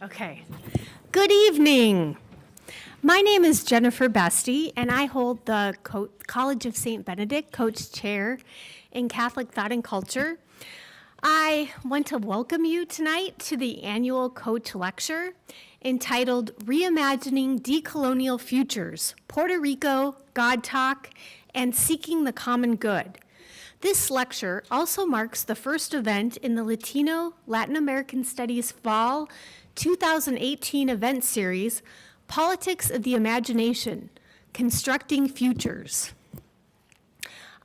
Okay. Good evening. My name is Jennifer Bestie, and I hold the College of St. Benedict Coach Chair in Catholic Thought and Culture. I want to welcome you tonight to the annual Koch Lecture entitled Reimagining Decolonial Futures, Puerto Rico, God Talk, and Seeking the Common Good. This lecture also marks the first event in the Latino Latin American Studies Fall 2018 event series, Politics of the Imagination, Constructing Futures.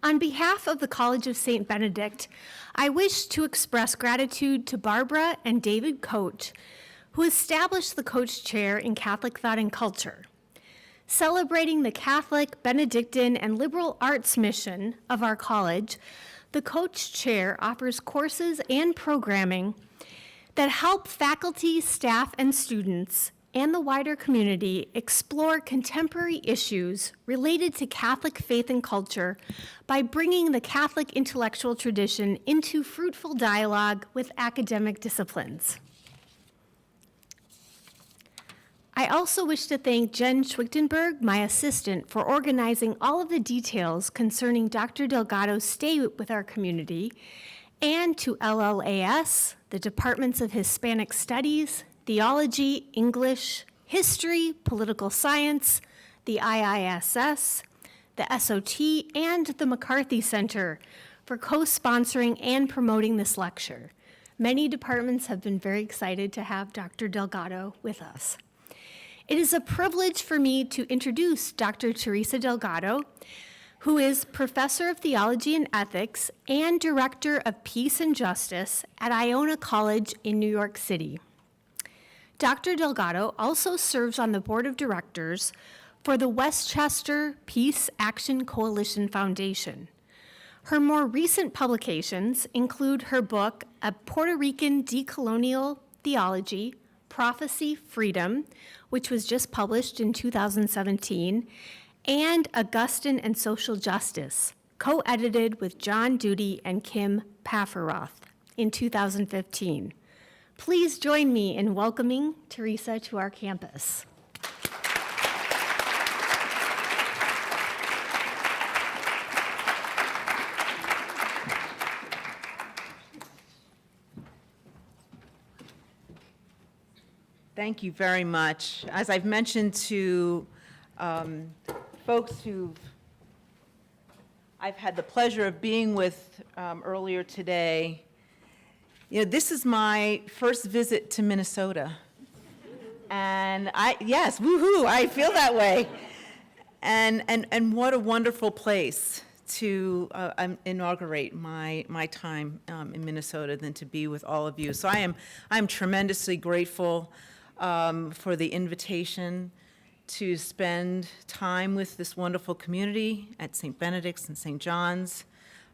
On behalf of the College of St. Benedict, I wish to express gratitude to Barbara and David Koch, who established the Koch Chair in Catholic Thought and Culture. Celebrating the Catholic, Benedictine, and liberal arts mission of our college, the Koch Chair offers courses and programming that help faculty, staff, and students and the wider community explore contemporary issues related to Catholic faith and culture by bringing the Catholic intellectual tradition into fruitful dialogue with academic disciplines. I also wish to thank Jen Schwichtenberg, my assistant, for organizing all of the details concerning Dr. Delgado's stay with our community, and to LLAS, the Departments of Hispanic Studies, Theology, English, History, Political Science, the IISS, the SOT, and the McCarthy Center for co-sponsoring and promoting this lecture. Many departments have been very excited to have Dr. Delgado with us. It is a privilege for me to introduce Dr. Teresa Delgado, who is Professor of Theology and Ethics and Director of Peace and Justice at Iona College in New York City. Dr. Delgado also serves on the Board of Directors for the Westchester Peace Action Coalition Foundation. Her more recent publications include her book, A Puerto Rican Decolonial Theology, Prophecy, Freedom, which was just published in 2017, and Augustine and Social Justice, co-edited with John Duty and Kim Pafferoth in 2015. Please join me in welcoming Teresa to our campus. Thank you very much. As I've mentioned to folks I've had the pleasure of being with earlier today, this is my first visit to Minnesota. And yes, woohoo, I feel that way. And what a wonderful place to inaugurate my time in Minnesota than to be with all of you. So I'm tremendously grateful for the invitation to spend time with this wonderful community at St. Benedict's and St. John's.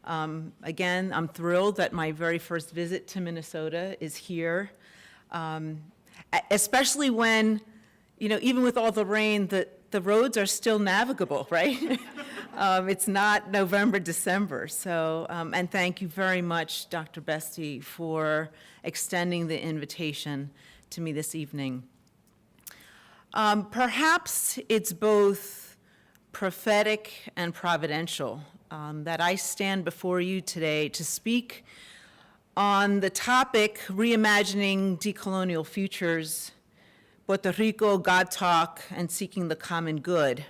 Again, I'm thrilled that my very first visit to Minnesota is here, especially when, even with all the rain, the roads are still navigable, right? It's not November, December. So, and thank you very much, Dr. Bestie, for extending the invitation to me this evening. Perhaps it's both prophetic and providential that I stand before you today to speak on the topic Reimagining Decolonial Futures, Puerto Rico, God Talk, and Seeking the Common Good.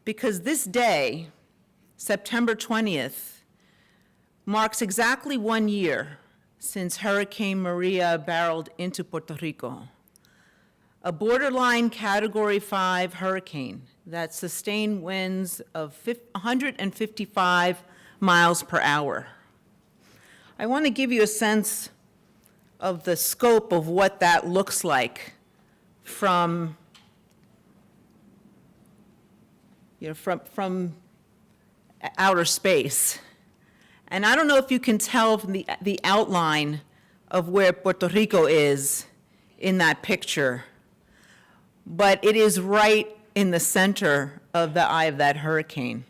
Because this day, September 20th, marks exactly 1 year since Hurricane Maria barreled into Puerto Rico, a borderline Category 5 hurricane that sustained winds of 155 miles per hour. I want to give you a sense of the scope of what that looks like from outer space. And I don't know if you can tell from the outline of where Puerto Rico is in that picture, but it is right in the center of the eye of that hurricane.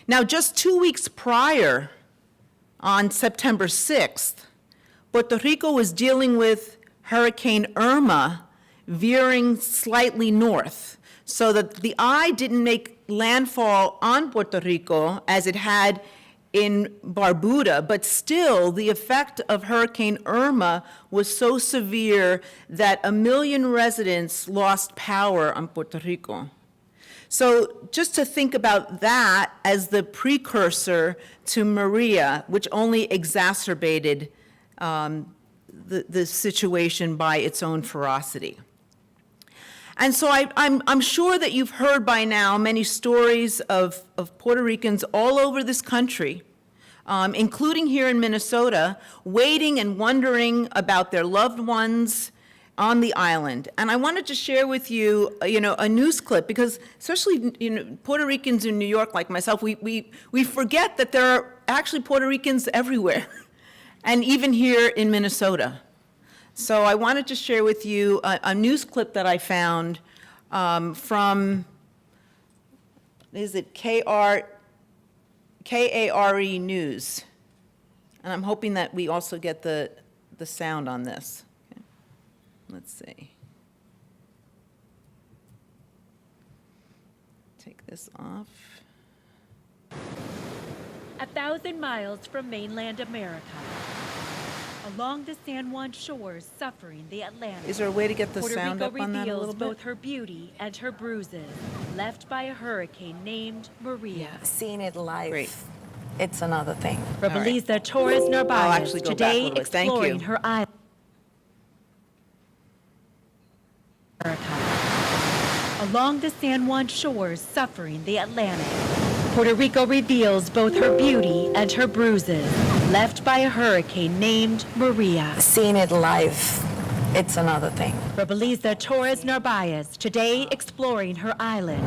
Now, just 2 weeks prior, on September 6th, Puerto Rico was dealing with Hurricane Irma veering slightly north, so that the eye didn't make landfall on Puerto Rico as it had in Barbuda, but still the effect of Hurricane Irma was so severe that 1 million residents lost power on Puerto Rico. So just to think about that as the precursor to Maria, which only exacerbated the situation by its own ferocity. And so I'm sure that you've heard by now many stories of Puerto Ricans all over this country, including here in Minnesota, waiting and wondering about their loved ones on the island. And I wanted to share with you, a news clip, because especially, Puerto Ricans in New York, like myself, we forget that there are actually Puerto Ricans everywhere, and even here in Minnesota. So I wanted to share with you a news clip that I found from, is it KARE News? And I'm hoping that we also get the sound on this. Okay. Let's see. Take this off. 1,000 miles from mainland America, along the San Juan shores, suffering the Atlantic. Is there a way to get the Puerto sound Rico up on that a reveals little both bit? her beauty and her bruises, left by a hurricane named Maria. Seeing it live, Great. it's another thing. For All right. Belisa Torres Narvaez, actually go back a today little bit. Thank you. exploring her island. Along the San Juan shores, suffering the Atlantic. Puerto Rico reveals both her beauty and her bruises, left by a hurricane named Maria. Seeing it live, it's another thing. For Belisa Torres Narvaez, today exploring her island.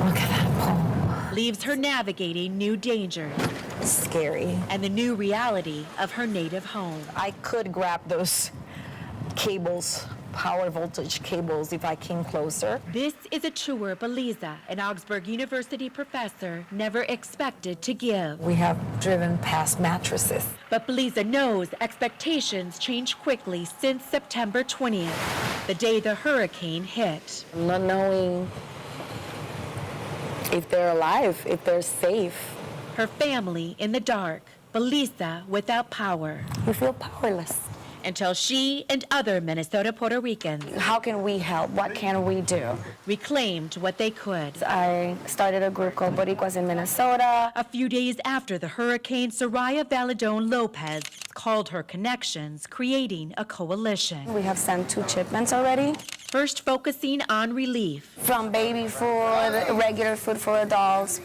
Look at that pole. Leaves her navigating new dangers It's scary. and the new reality of her native home. I could grab those cables, power voltage cables, if I came closer. This is a tour Belisa, an Augsburg University professor, never expected to give. We have driven past mattresses. But Belisa knows expectations changed quickly since September 20th, the day the hurricane hit. Not knowing if they're alive, if they're safe. Her family in the dark, Belisa without power, You feel powerless. until she and other Minnesota Puerto Ricans How can we help? What can we do? reclaimed what they could. I started a group called Boricuas in Minnesota. A few days after the hurricane, Soraya Valadon Lopez called her connections, creating a coalition. We have sent 2 shipments already. First focusing on relief, From baby food, regular food for adults,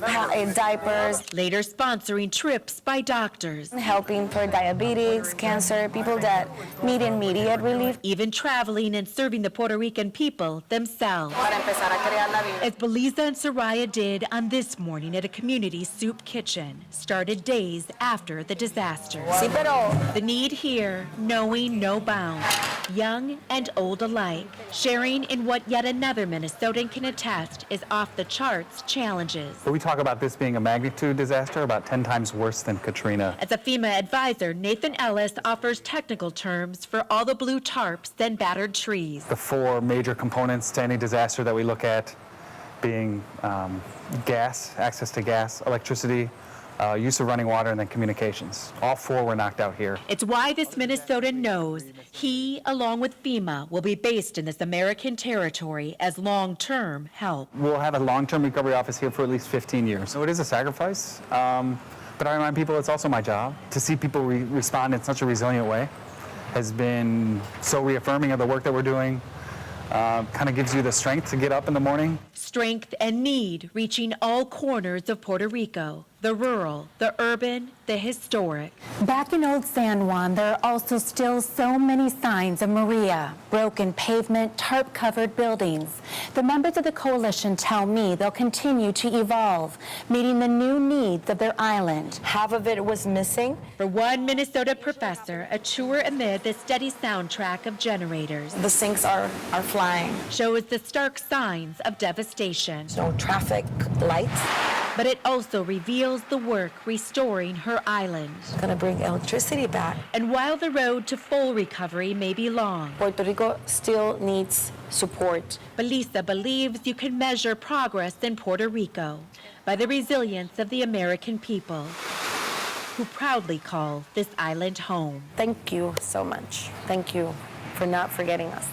diapers, later sponsoring trips by doctors, helping for diabetics, cancer, people that need immediate relief. even traveling and serving the Puerto Rican people themselves. As Belisa and Soraya did on this morning at a community soup kitchen, started days after the disaster. Sí, pero The need here, knowing no bounds, young and old alike, sharing in what yet another Minnesotan can attest is off-the-charts challenges. But we talk about this being a magnitude disaster, about 10 times worse than Katrina. As a FEMA advisor, Nathan Ellis offers technical terms for all the blue tarps and battered trees. The 4 major components to any disaster that we look at being gas, access to gas, electricity, use of running water, and then communications. All 4 were knocked out here. It's why this Minnesotan knows he, along with FEMA, will be based in this American territory as long-term help. We'll have a long-term recovery office here for at least 15 years. So it is a sacrifice, but I remind people it's also my job. To see people respond in such a resilient way has been so reaffirming of the work that we're doing. Kind of gives you the strength to get up in the morning. Strength and need reaching all corners of Puerto Rico, the rural, the urban, the historic. Back in Old San Juan, there are also still so many signs of Maria. Broken pavement, tarp-covered buildings. The members of the coalition tell me they'll continue to evolve, meeting the new needs of their island. Half of it was missing. For one Minnesota professor, a tour amid the steady soundtrack of generators The sinks are flying. shows the stark signs of devastation. No traffic lights. But it also reveals the work restoring her island. It's gonna bring electricity back. And while the road to full recovery may be long, Puerto Rico still needs support. Belisa believes you can measure progress in Puerto Rico by the resilience of the American people, who proudly call this island home. Thank you so much. Thank you for not forgetting us.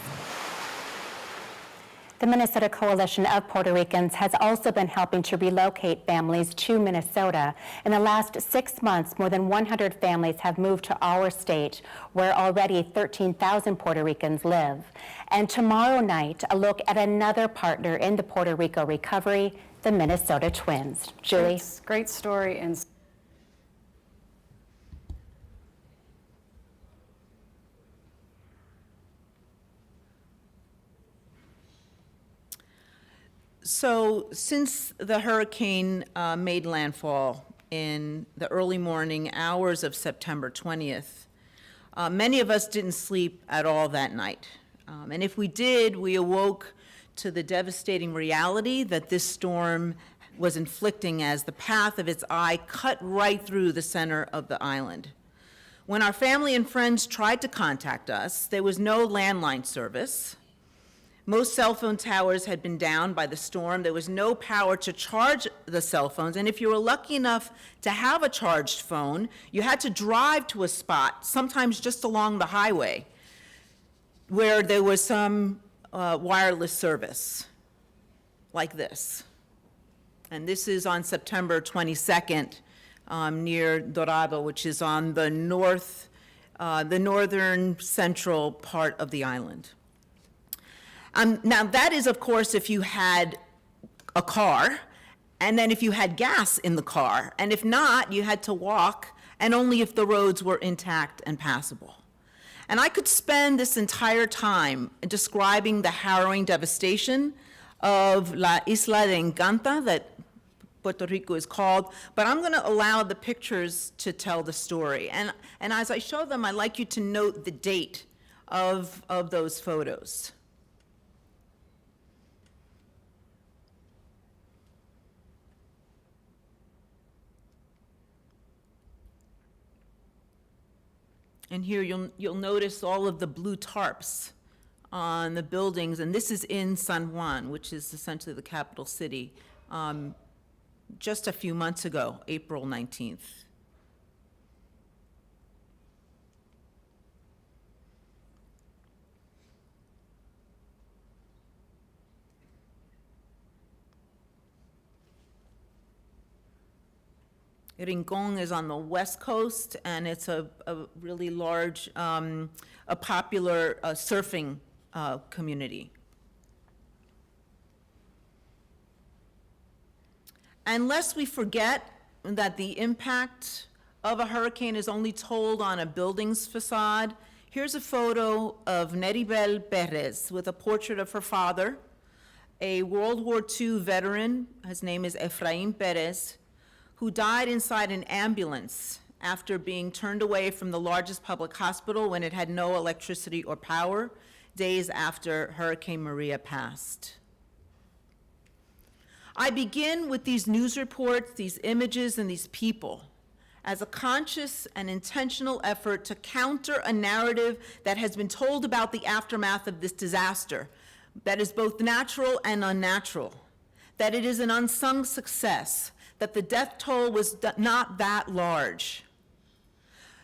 The Minnesota Coalition of Puerto Ricans has also been helping to relocate families to Minnesota. In the last 6 months, more than 100 families have moved to our state, where already 13,000 Puerto Ricans live. And tomorrow night, a look at another partner in the Puerto Rico recovery, the Minnesota Twins. Julie? Great story. And So since the hurricane made landfall in the early morning hours of September 20th, many of us didn't sleep at all that night. And if we did, we awoke to the devastating reality that this storm was inflicting as the path of its eye cut right through the center of the island. When our family and friends tried to contact us, there was no landline service. Most cell phone towers had been down by the storm. There was no power to charge the cell phones. And if you were lucky enough to have a charged phone, you had to drive to a spot, sometimes just along the highway, where there was some wireless service, like this. And this is on September 22nd near Delgado, which is on the northern central part of the island. Now that is, of course, if you had a car, and then if you had gas in the car, and if not, you had to walk, and only if the roads were intact and passable. And I could spend this entire time describing the harrowing devastation of La Isla de Encanta, that Puerto Rico is called, but I'm going to allow the pictures to tell the story. And as I show them, I'd like you to note the date of those photos. And here you'll notice all of the blue tarps on the buildings, and this is in San Juan, which is essentially the capital city, just a few months ago, April 19th. Rincon is on the west coast, and it's a really large, a popular surfing community. And lest we forget that the impact of a hurricane is only told on a building's facade, here's a photo of Neribel Perez with a portrait of her father, a World War II veteran. His name is Efrain Perez, who died inside an ambulance after being turned away from the largest public hospital when it had no electricity or power, days after Hurricane Maria passed. I begin with these news reports, these images, and these people as a conscious and intentional effort to counter a narrative that has been told about the aftermath of this disaster, that is both natural and unnatural, that it is an unsung success, that the death toll was not that large.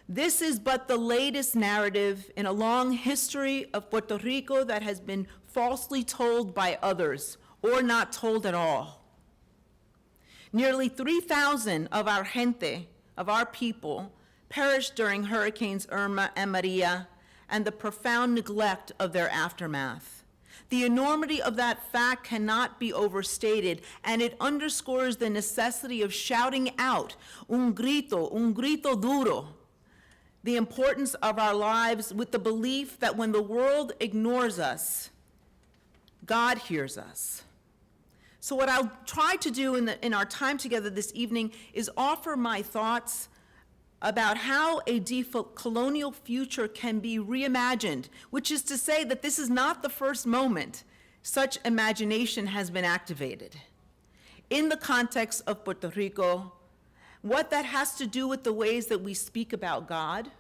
This is but the latest narrative in a long history of Puerto Rico that has been falsely told by others or not told at all. Nearly 3,000 of our gente, of our people, perished during Hurricanes Irma and Maria and the profound neglect of their aftermath. The enormity of that fact cannot be overstated, and it underscores the necessity of shouting out, un grito duro, the importance of our lives with the belief that when the world ignores us, God hears us. So what I'll try to do in our time together this evening is offer my thoughts about how a decolonial future can be reimagined, which is to say that this is not the first moment such imagination has been activated. in the context of Puerto Rico, what that has to do with the ways that we speak about God,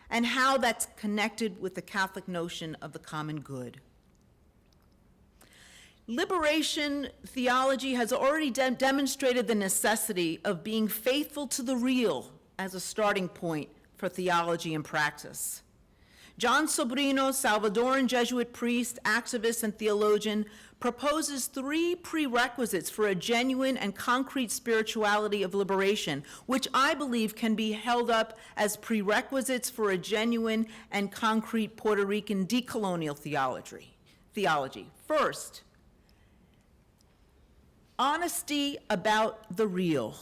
and how that's connected with the Catholic notion of the common good. Liberation theology has already demonstrated the necessity of being faithful to the real as a starting point for theology and practice. John Sobrino, Salvadoran Jesuit priest, activist, and theologian, proposes 3 prerequisites for a genuine and concrete spirituality of liberation, which I believe can be held up as prerequisites for a genuine and concrete Puerto Rican decolonial theology. First, honesty about the real.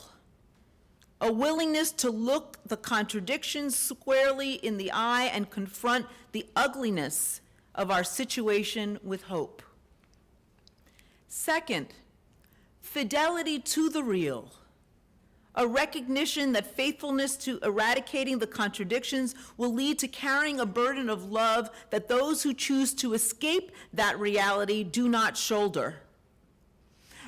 A willingness to look the contradictions squarely in the eye and confront the ugliness of our situation with hope. Second, fidelity to the real. A recognition that faithfulness to eradicating the contradictions will lead to carrying a burden of love that those who choose to escape that reality do not shoulder.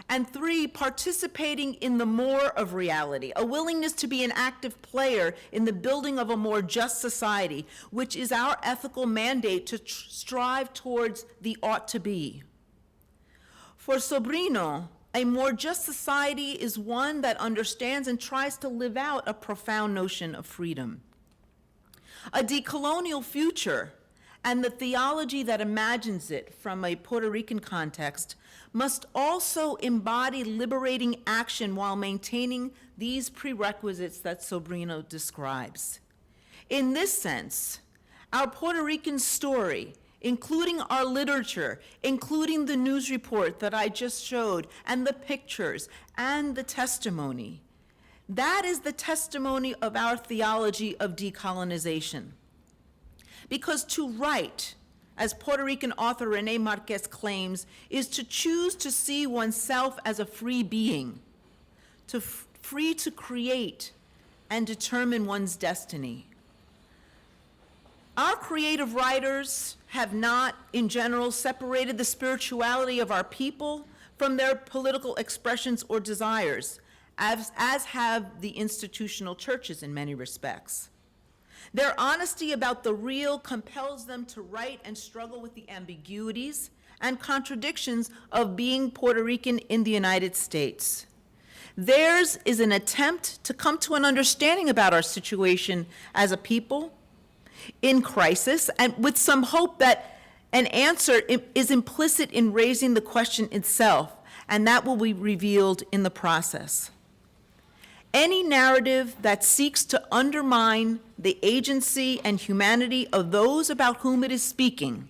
And 3, participating in the more of reality, a willingness to be an active player in the building of a more just society, which is our ethical mandate to strive towards the ought to be. For Sobrino, a more just society is one that understands and tries to live out a profound notion of freedom. A decolonial future and the theology that imagines it from a Puerto Rican context must also embody liberating action while maintaining these prerequisites that Sobrino describes. In this sense, our Puerto Rican story, including our literature, including the news report that I just showed, and the pictures, and the testimony, that is the testimony of our theology of decolonization. Because to write, as Puerto Rican author René Marquez claims, is to choose to see oneself as a free being, free to create and determine one's destiny. Our creative writers have not, in general, separated the spirituality of our people from their political expressions or desires, as have the institutional churches in many respects. Their honesty about the real compels them to write and struggle with the ambiguities and contradictions of being Puerto Rican in the United States. Theirs is an attempt to come to an understanding about our situation as a people in crisis, and with some hope that an answer is implicit in raising the question itself, and that will be revealed in the process. Any narrative that seeks to undermine the agency and humanity of those about whom it is speaking,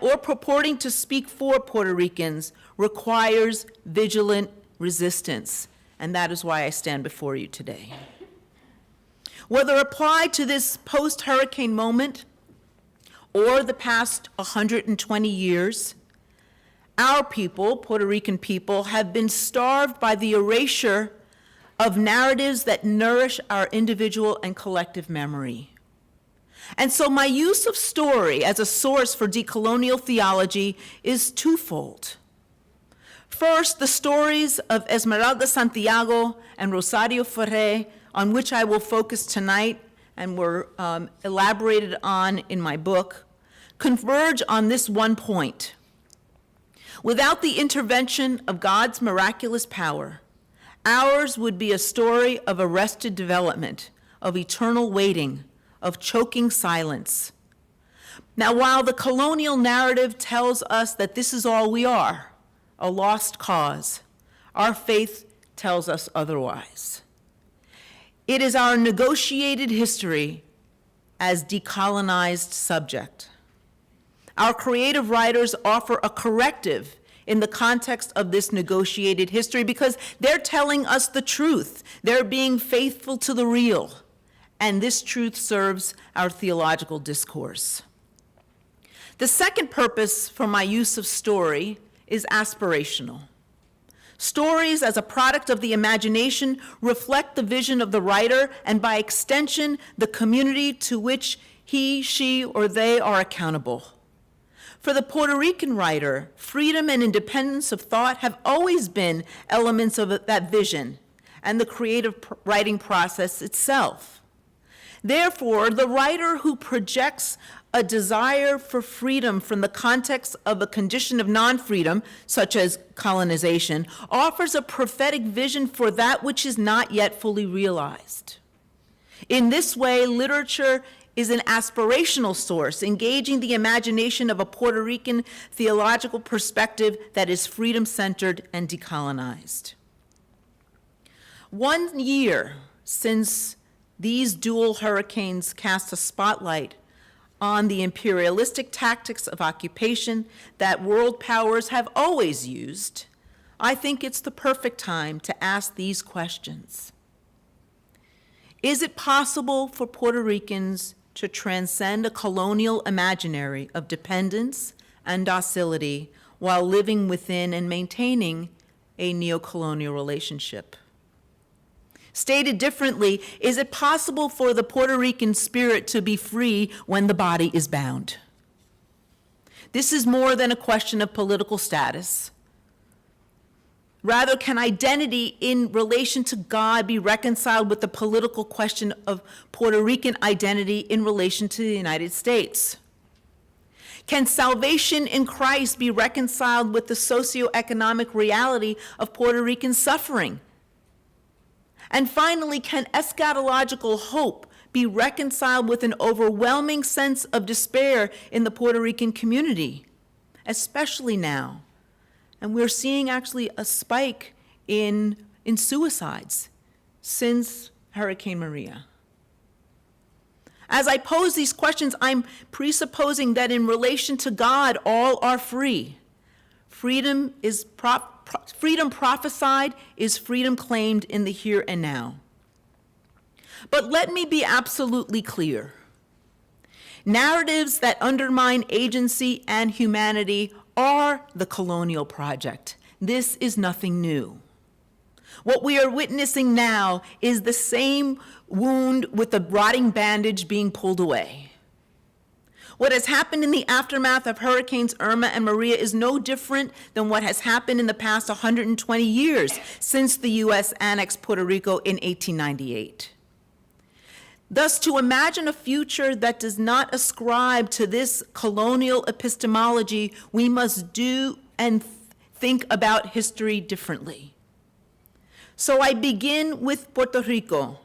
or purporting to speak for Puerto Ricans, requires vigilant resistance, and that is why I stand before you today. Whether applied to this post-hurricane moment or the past 120 years, our people, Puerto Rican people, have been starved by the erasure of narratives that nourish our individual and collective memory. And so my use of story as a source for decolonial theology is twofold. First, the stories of Esmeralda Santiago and Rosario Ferre, on which I will focus tonight and were elaborated on in my book, converge on this one point. Without the intervention of God's miraculous power, ours would be a story of arrested development, of eternal waiting, of choking silence. Now, while the colonial narrative tells us that this is all we are, a lost cause, our faith tells us otherwise. It is our negotiated history as decolonized subject. Our creative writers offer a corrective in the context of this negotiated history because they're telling us the truth. They're being faithful to the real, and this truth serves our theological discourse. The second purpose for my use of story is aspirational. Stories, as a product of the imagination, reflect the vision of the writer and, by extension, the community to which he, she, or they are accountable. For the Puerto Rican writer, freedom and independence of thought have always been elements of that vision and the creative writing process itself. Therefore, the writer who projects a desire for freedom from the context of a condition of non-freedom, such as colonization, offers a prophetic vision for that which is not yet fully realized. In this way, literature is an aspirational source, engaging the imagination of a Puerto Rican theological perspective that is freedom-centered and decolonized. 1 year since these dual hurricanes cast a spotlight on the imperialistic tactics of occupation that world powers have always used, I think it's the perfect time to ask these questions. Is it possible for Puerto Ricans to transcend a colonial imaginary of dependence and docility while living within and maintaining a neocolonial relationship? Stated differently, is it possible for the Puerto Rican spirit to be free when the body is bound? This is more than a question of political status. Rather, can identity in relation to God be reconciled with the political question of Puerto Rican identity in relation to the United States? Can salvation in Christ be reconciled with the socioeconomic reality of Puerto Rican suffering? And finally, can eschatological hope be reconciled with an overwhelming sense of despair in the Puerto Rican community, especially now? And we're seeing actually a spike in suicides since Hurricane Maria. As I pose these questions, I'm presupposing that in relation to God, all are free. Freedom prophesied is freedom claimed in the here and now. But let me be absolutely clear. Narratives that undermine agency and humanity are the colonial project. This is nothing new. What we are witnessing now is the same wound with the rotting bandage being pulled away. What has happened in the aftermath of Hurricanes Irma and Maria is no different than what has happened in the past 120 years since the U.S. annexed Puerto Rico in 1898. Thus, to imagine a future that does not ascribe to this colonial epistemology, we must do and think about history differently. So I begin with Puerto Rico,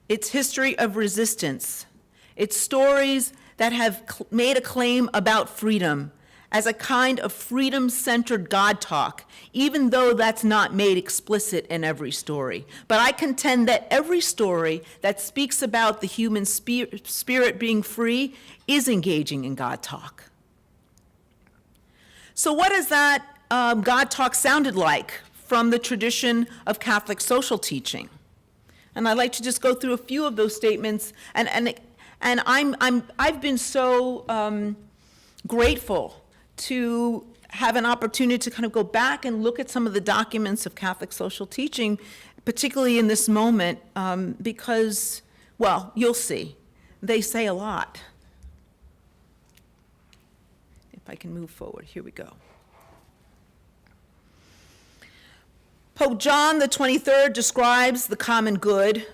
its history of resistance, its stories that have made a claim about freedom as a kind of freedom-centered God talk, even though that's not made explicit in every story. But I contend that every story that speaks about the human spirit being free is engaging in God talk. So what has that God talk sounded like from the tradition of Catholic social teaching? And I'd like to just go through a few of those statements, and I've been so grateful to have an opportunity to kind of go back and look at some of the documents of Catholic social teaching, particularly in this moment, because, well, you'll see, they say a lot. If I can move forward, here we go. Pope John the 23rd describes the common good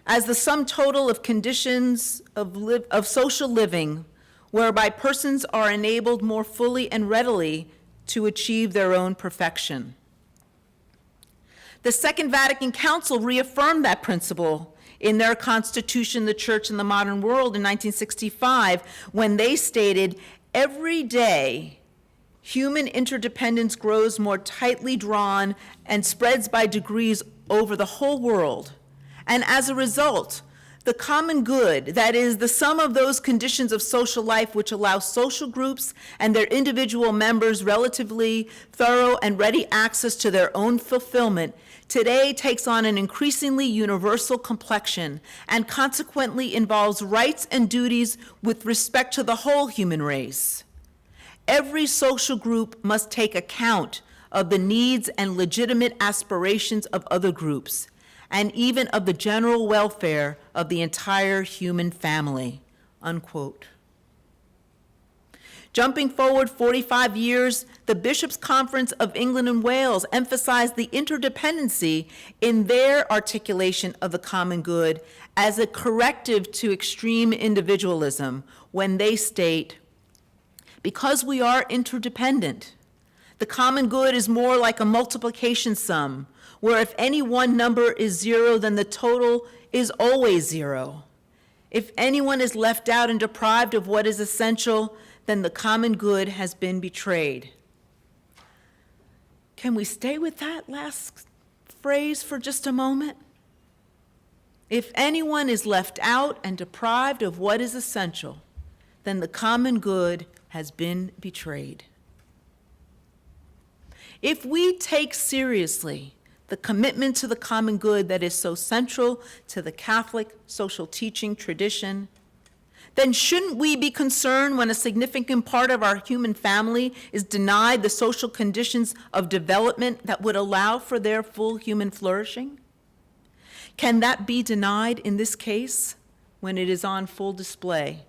as the sum total of conditions of social living whereby persons are enabled more fully and readily to achieve their own perfection. The Second Vatican Council reaffirmed that principle in their Constitution, The Church in the Modern World in 1965, when they stated, "Every day, human interdependence grows more tightly drawn and spreads by degrees over the whole world. And as a result, the common good, that is, the sum of those conditions of social life which allow social groups and their individual members relatively thorough and ready access to their own fulfillment, today takes on an increasingly universal complexion and consequently involves rights and duties with respect to the whole human race. Every social group must take account of the needs and legitimate aspirations of other groups, and even of the general welfare of the entire human family," unquote. Jumping forward 45 years, the Bishops' Conference of England and Wales emphasized the interdependency in their articulation of the common good as a corrective to extreme individualism when they state, because we are interdependent, the common good is more like a multiplication sum, where if any one number is zero, then the total is always zero. If anyone is left out and deprived of what is essential, then the common good has been betrayed. Can we stay with that last phrase for just a moment? If anyone is left out and deprived of what is essential, then the common good has been betrayed. If we take seriously the commitment to the common good that is so central to the Catholic social teaching tradition, then shouldn't we be concerned when a significant part of our human family is denied the social conditions of development that would allow for their full human flourishing? Can that be denied in this case when it is on full display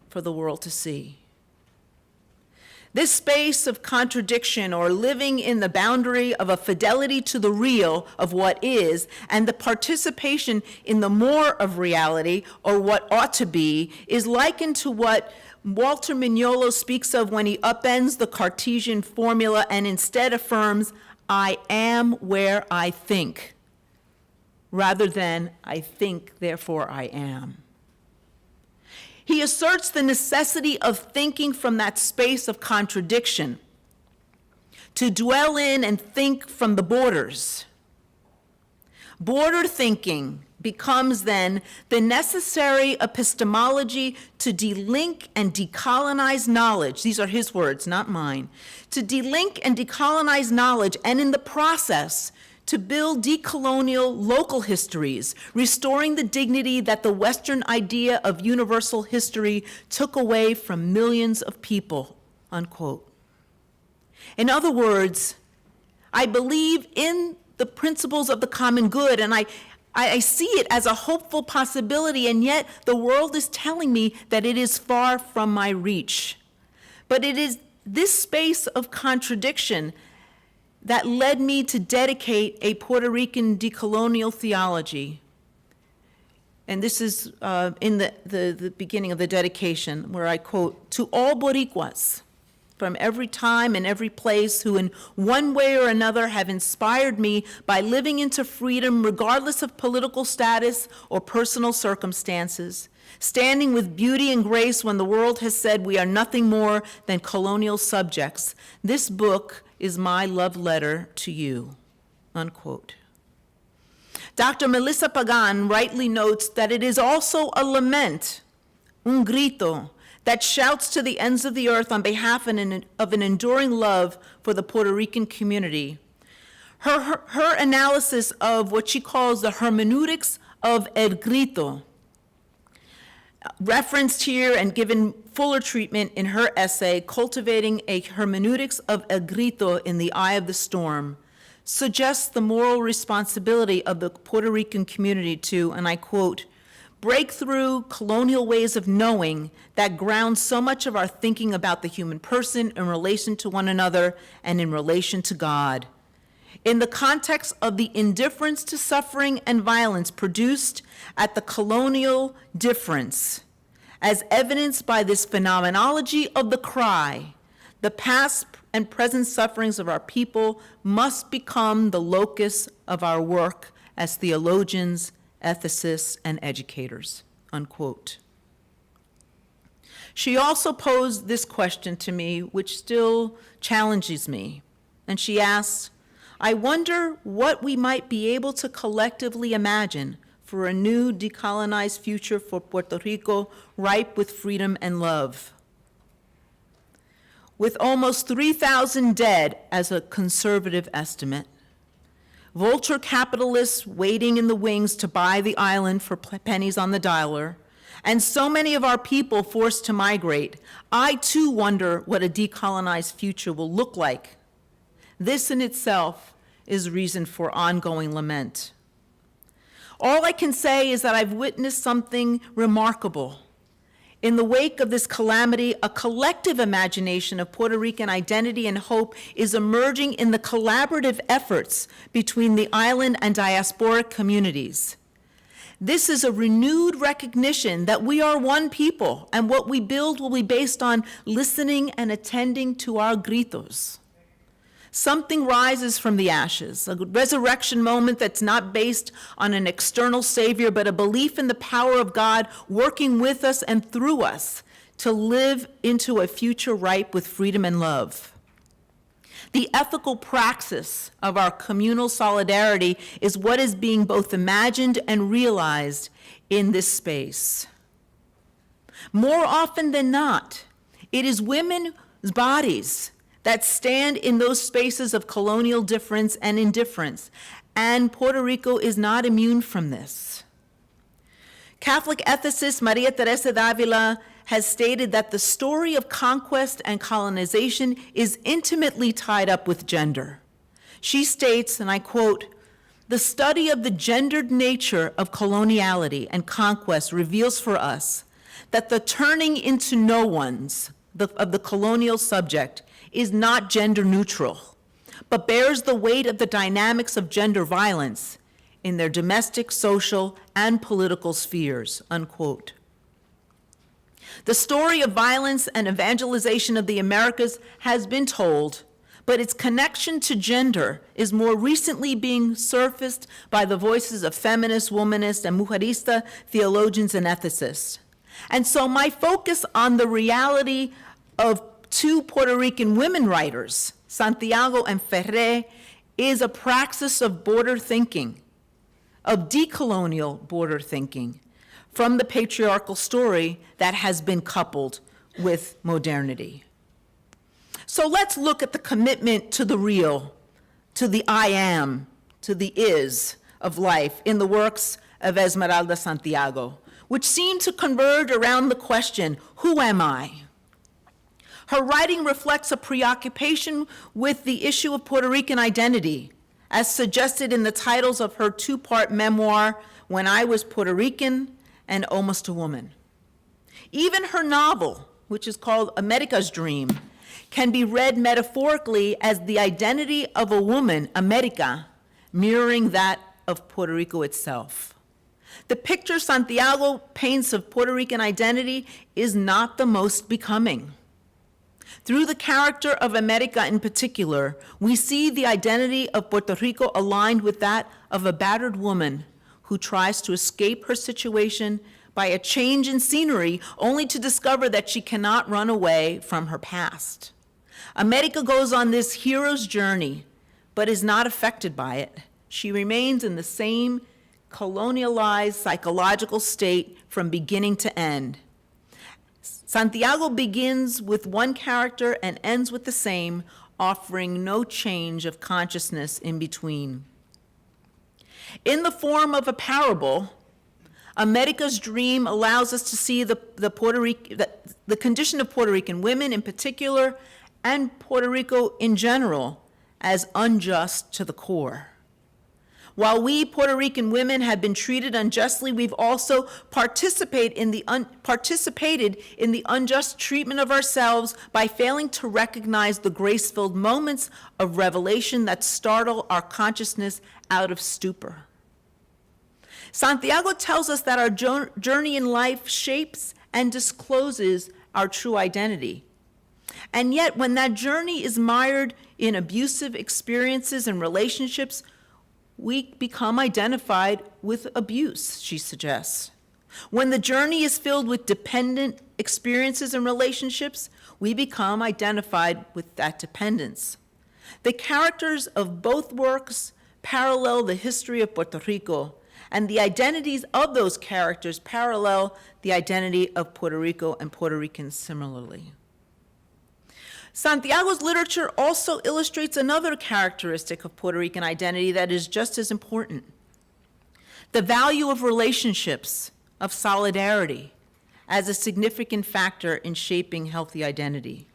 for the world to see? This space of contradiction, or living in the boundary of a fidelity to the real of what is, and the participation in the more of reality, or what ought to be, is likened to what Walter Mignolo speaks of when he upends the Cartesian formula and instead affirms, I am where I think, rather than I think, therefore I am. He asserts the necessity of thinking from that space of contradiction, to dwell in and think from the borders. Border thinking becomes then the necessary epistemology to delink and decolonize knowledge. These are his words, not mine. To delink and decolonize knowledge, and in the process, to build decolonial local histories, restoring the dignity that the Western idea of universal history took away from millions of people, unquote. In other words, I believe in the principles of the common good, and I see it as a hopeful possibility, and yet the world is telling me that it is far from my reach. But it is this space of contradiction that led me to dedicate a Puerto Rican decolonial theology. And this is in the beginning of the dedication, where I quote, "To all Boricuas, from every time and every place, who in one way or another have inspired me by living into freedom regardless of political status or personal circumstances, standing with beauty and grace when the world has said we are nothing more than colonial subjects, this book is my love letter to you," unquote. Dr. Melissa Pagan rightly notes that it is also a lament, un grito, that shouts to the ends of the earth on behalf of an enduring love for the Puerto Rican community. Her analysis of what she calls the hermeneutics of el grito, referenced here and given fuller treatment in her essay, Cultivating a Hermeneutics of El Grito in the Eye of the Storm, suggests the moral responsibility of the Puerto Rican community to, and I quote, break through colonial ways of knowing that ground so much of our thinking about the human person in relation to one another and in relation to God. In the context of the indifference to suffering and violence produced at the colonial difference, as evidenced by this phenomenology of the cry, the past and present sufferings of our people must become the locus of our work as theologians, ethicists, and educators, unquote. She also posed this question to me, which still challenges me, and she asked, I wonder what we might be able to collectively imagine for a new decolonized future for Puerto Rico, ripe with freedom and love. With almost 3,000 dead as a conservative estimate, vulture capitalists waiting in the wings to buy the island for pennies on the dollar, and so many of our people forced to migrate, I too wonder what a decolonized future will look like. This in itself is reason for ongoing lament. All I can say is that I've witnessed something remarkable In the wake of this calamity, a collective imagination of Puerto Rican identity and hope is emerging in the collaborative efforts between the island and diasporic communities. This is a renewed recognition that we are one people, and what we build will be based on listening and attending to our gritos. Something rises from the ashes, a resurrection moment that's not based on an external savior, but a belief in the power of God working with us and through us to live into a future ripe with freedom and love. The ethical praxis of our communal solidarity is what is being both imagined and realized in this space. More often than not, it is women's bodies that stand in those spaces of colonial difference and indifference, and Puerto Rico is not immune from this. Catholic ethicist Maria Teresa d'Avila has stated that the story of conquest and colonization is intimately tied up with gender. She states, and I quote, "The study of the gendered nature of coloniality and conquest reveals for us that the turning into no ones of the colonial subject is not gender neutral, but bears the weight of the dynamics of gender violence in their domestic, social, and political spheres," unquote. The story of violence and evangelization of the Americas has been told, but its connection to gender is more recently being surfaced by the voices of feminist, womanist, and mujerista theologians and ethicists. And so my focus on the reality of two Puerto Rican women writers, Santiago and Ferré, is a praxis of border thinking, of decolonial border thinking, from the patriarchal story that has been coupled with modernity. So let's look at the commitment to the real, to the I am, to the is of life in the works of Esmeralda Santiago, which seem to converge around the question, who am I? Her writing reflects a preoccupation with the issue of Puerto Rican identity, as suggested in the titles of her two-part memoir, When I Was Puerto Rican and Almost a Woman. Even her novel, which is called America's Dream, can be read metaphorically as the identity of a woman, America, mirroring that of Puerto Rico itself. The picture Santiago paints of Puerto Rican identity is not the most becoming. Through the character of America in particular, we see the identity of Puerto Rico aligned with that of a battered woman who tries to escape her situation by a change in scenery, only to discover that she cannot run away from her past. America goes on this hero's journey, but is not affected by it. She remains in the same colonialized psychological state from beginning to end. Santiago begins with one character and ends with the same, offering no change of consciousness in between. In the form of a parable, America's Dream allows us to see the condition of Puerto Rican women in particular, and Puerto Rico in general, as unjust to the core. While we Puerto Rican women have been treated unjustly, we've also participated in the unjust treatment of ourselves by failing to recognize the grace-filled moments of revelation that startle our consciousness out of stupor. Santiago tells us that our journey in life shapes and discloses our true identity. And yet, when that journey is mired in abusive experiences and relationships, we become identified with abuse, she suggests. When the journey is filled with dependent experiences and relationships, we become identified with that dependence. The characters of both works parallel the history of Puerto Rico, and the identities of those characters parallel the identity of Puerto Rico and Puerto Ricans similarly. Santiago's literature also illustrates another characteristic of Puerto Rican identity that is just as important: the value of relationships, of solidarity, as a significant factor in shaping healthy identity.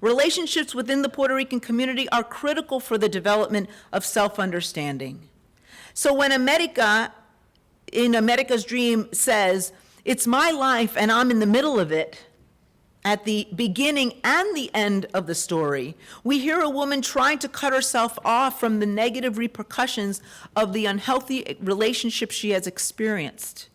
Relationships within the Puerto Rican community are critical for the development of self-understanding. So when America, in America's Dream, says, It's my life, and I'm in the middle of it. At the beginning and the end of the story, we hear a woman trying to cut herself off from the negative repercussions of the unhealthy relationship she has experienced.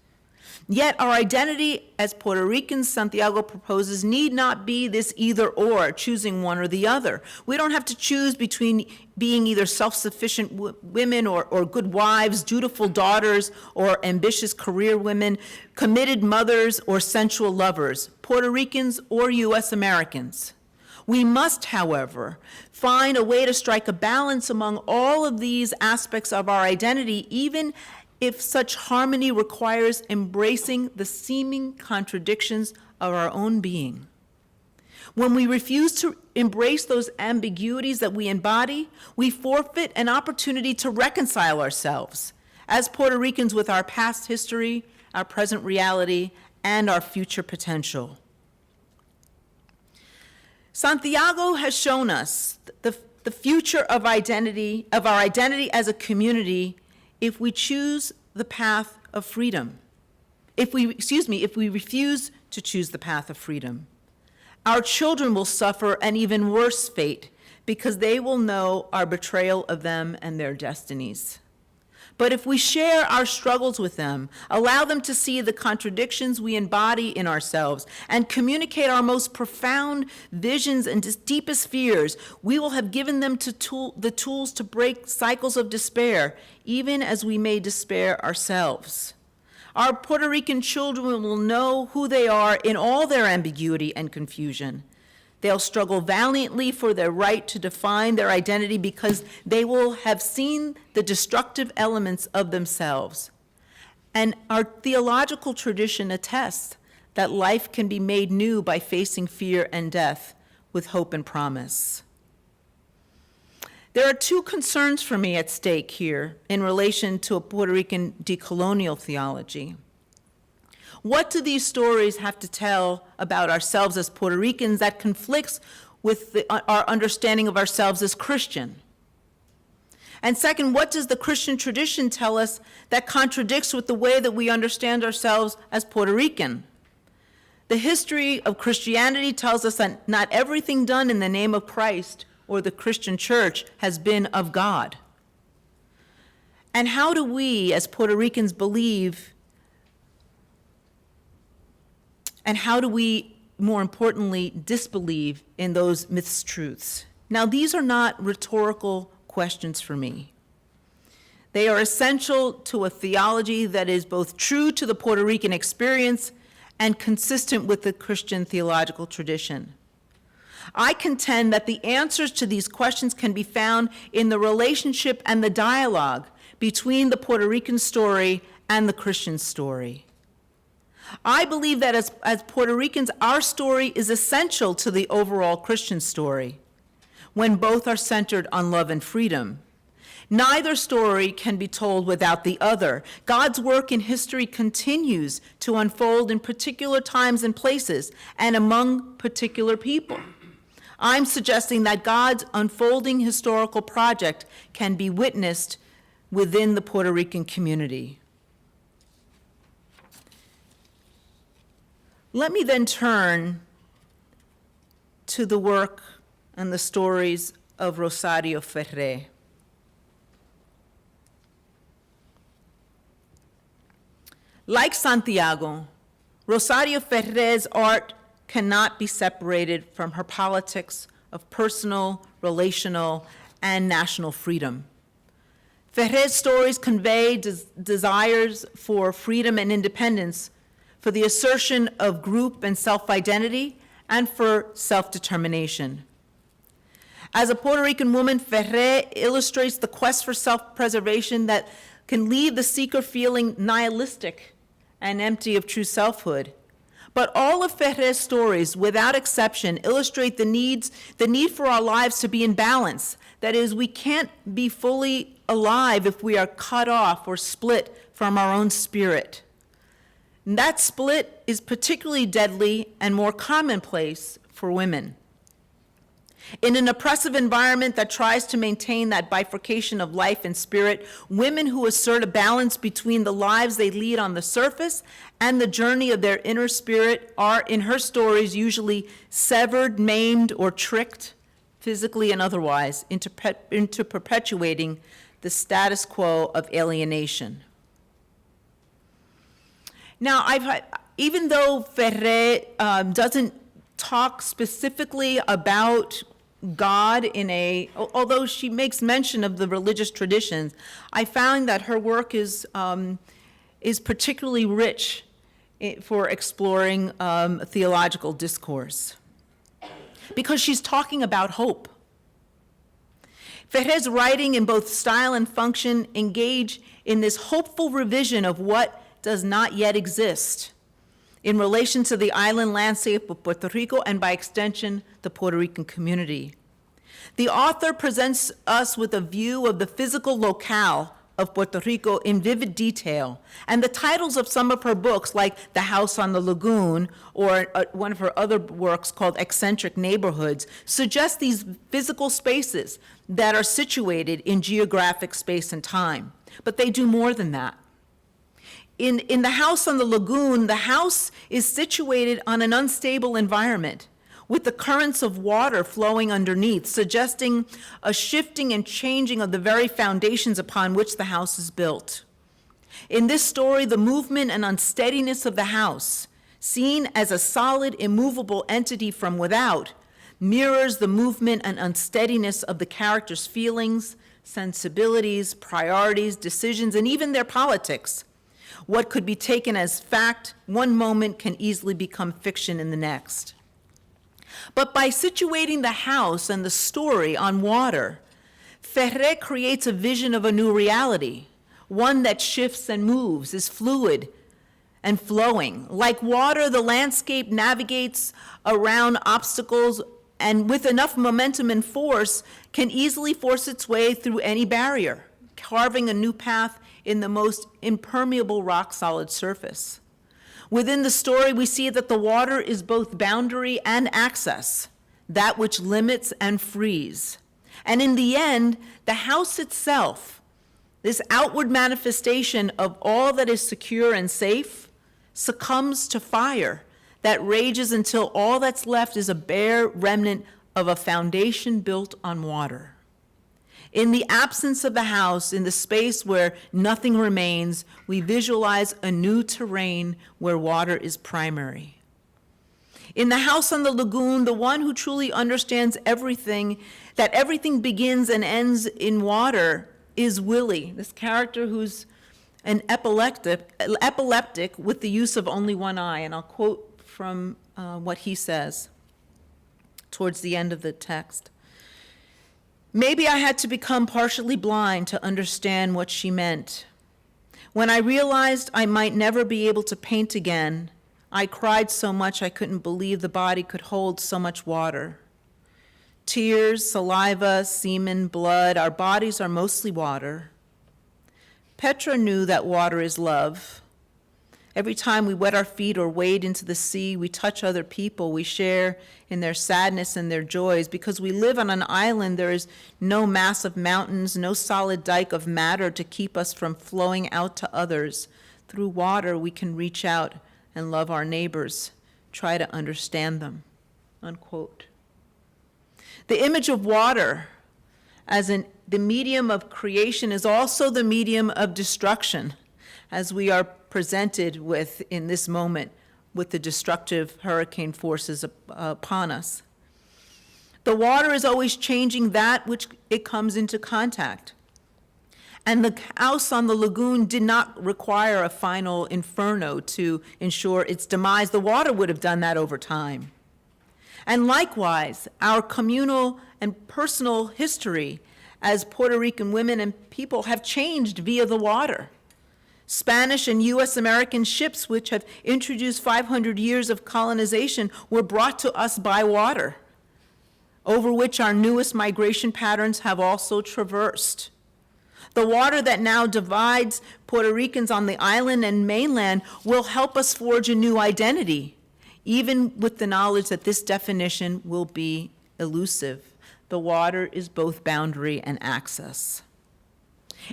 Yet our identity as Puerto Ricans, Santiago proposes, need not be this either or, choosing one or the other. We don't have to choose between being either self-sufficient women or good wives, dutiful daughters, or ambitious career women, committed mothers or sensual lovers, Puerto Ricans or U.S. Americans. We must, however, find a way to strike a balance among all of these aspects of our identity, even if such harmony requires embracing the seeming contradictions of our own being. When we refuse to embrace those ambiguities that we embody, we forfeit an opportunity to reconcile ourselves as Puerto Ricans with our past history, our present reality, and our future potential. Santiago has shown us the future of our identity as a community if we choose the path of freedom. If we refuse to choose the path of freedom. Our children will suffer an even worse fate because they will know our betrayal of them and their destinies. But if we share our struggles with them, allow them to see the contradictions we embody in ourselves, and communicate our most profound visions and deepest fears, we will have given them the tools to break cycles of despair, even as we may despair ourselves. Our Puerto Rican children will know who they are in all their ambiguity and confusion. They'll struggle valiantly for their right to define their identity because they will have seen the destructive elements of themselves. And our theological tradition attests that life can be made new by facing fear and death with hope and promise. There are two concerns for me at stake here in relation to a Puerto Rican decolonial theology. What do these stories have to tell about ourselves as Puerto Ricans that conflicts with our understanding of ourselves as Christian? And second, what does the Christian tradition tell us that contradicts with the way that we understand ourselves as Puerto Rican? The history of Christianity tells us that not everything done in the name of Christ or the Christian church has been of God. And how do we, as Puerto Ricans, believe, and how do we, more importantly, disbelieve in those mistruths? Now, these are not rhetorical questions for me. They are essential to a theology that is both true to the Puerto Rican experience and consistent with the Christian theological tradition. I contend that the answers to these questions can be found in the relationship and the dialogue between the Puerto Rican story and the Christian story. I believe that as Puerto Ricans, our story is essential to the overall Christian story when both are centered on love and freedom. Neither story can be told without the other. God's work in history continues to unfold in particular times and places and among particular people. I'm suggesting that God's unfolding historical project can be witnessed within the Puerto Rican community. Let me then turn to the work and the stories of Rosario Ferré. Like Santiago, Rosario Ferré's art cannot be separated from her politics of personal, relational, and national freedom. Ferré's stories convey desires for freedom and independence, for the assertion of group and self-identity, and for self-determination. As a Puerto Rican woman, Ferré illustrates the quest for self-preservation that can leave the seeker feeling nihilistic and empty of true selfhood. But all of Ferré's stories, without exception, illustrate the need for our lives to be in balance. That is, we can't be fully alive if we are cut off or split from our own spirit. And that split is particularly deadly and more commonplace for women. In an oppressive environment that tries to maintain that bifurcation of life and spirit, women who assert a balance between the lives they lead on the surface and the journey of their inner spirit are, in her stories, usually severed, maimed, or tricked, physically and otherwise, into perpetuating the status quo of alienation. Now, even though Ferrer doesn't talk specifically about God although she makes mention of the religious traditions, I found that her work is particularly rich for exploring theological discourse, because she's talking about hope. Ferrer's writing in both style and function engage in this hopeful revision of what does not yet exist in relation to the island landscape of Puerto Rico and, by extension, the Puerto Rican community. The author presents us with a view of the physical locale of Puerto Rico in vivid detail, and the titles of some of her books, like The House on the Lagoon, or one of her other works called Eccentric Neighborhoods, suggest these physical spaces that are situated in geographic space and time. But they do more than that. In The House on the Lagoon, the house is situated on an unstable environment with the currents of water flowing underneath, suggesting a shifting and changing of the very foundations upon which the house is built. In this story, the movement and unsteadiness of the house, seen as a solid, immovable entity from without, mirrors the movement and unsteadiness of the characters' feelings, sensibilities, priorities, decisions, and even their politics. What could be taken as fact one moment can easily become fiction in the next. But by situating the house and the story on water, Ferrer creates a vision of a new reality, one that shifts and moves, is fluid and flowing. Like water, the landscape navigates around obstacles and with enough momentum and force can easily force its way through any barrier, carving a new path in the most impermeable rock-solid surface. Within the story, we see that the water is both boundary and access, that which limits and frees. And in the end, the house itself, this outward manifestation of all that is secure and safe, succumbs to fire that rages until all that's left is a bare remnant of a foundation built on water. In the absence of the house, in the space where nothing remains, we visualize a new terrain where water is primary. In The House on the Lagoon, the one who truly understands everything, that everything begins and ends in water, is Willie, this character who's an epileptic with the use of only one eye. And I'll quote from what he says towards the end of the text. Maybe I had to become partially blind to understand what she meant. When I realized I might never be able to paint again, I cried so much I couldn't believe the body could hold so much water. Tears, saliva, semen, blood, our bodies are mostly water. Petra knew that water is love. Every time we wet our feet or wade into the sea, we touch other people, we share in their sadness and their joys. Because we live on an island, there is no massive mountains, no solid dike of matter to keep us from flowing out to others. Through water, we can reach out and love our neighbors, try to understand them, unquote. The image of water as the medium of creation is also the medium of destruction, as we are presented with in this moment with the destructive hurricane forces upon us. The water is always changing that which it comes into contact. And the house on the lagoon did not require a final inferno to ensure its demise. The water would have done that over time. And likewise, our communal and personal history as Puerto Rican women and people have changed via the water. Spanish and U.S. American ships, which have introduced 500 years of colonization, were brought to us by water, over which our newest migration patterns have also traversed. The water that now divides Puerto Ricans on the island and mainland will help us forge a new identity, even with the knowledge that this definition will be elusive. the water is both boundary and access.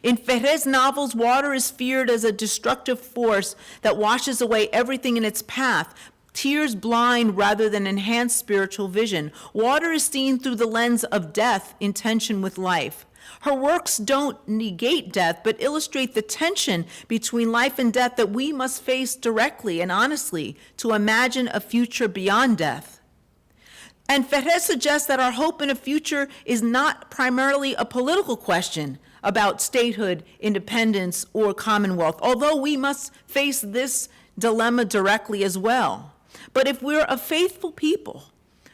In Ferré's novels, water is feared as a destructive force that washes away everything in its path. Tears blind rather than enhance spiritual vision. Water is seen through the lens of death in tension with life. Her works don't negate death, but illustrate the tension between life and death that we must face directly and honestly to imagine a future beyond death. And Ferré suggests that our hope in a future is not primarily a political question about statehood, independence, or commonwealth, although we must face this dilemma directly as well. But if we're a faithful people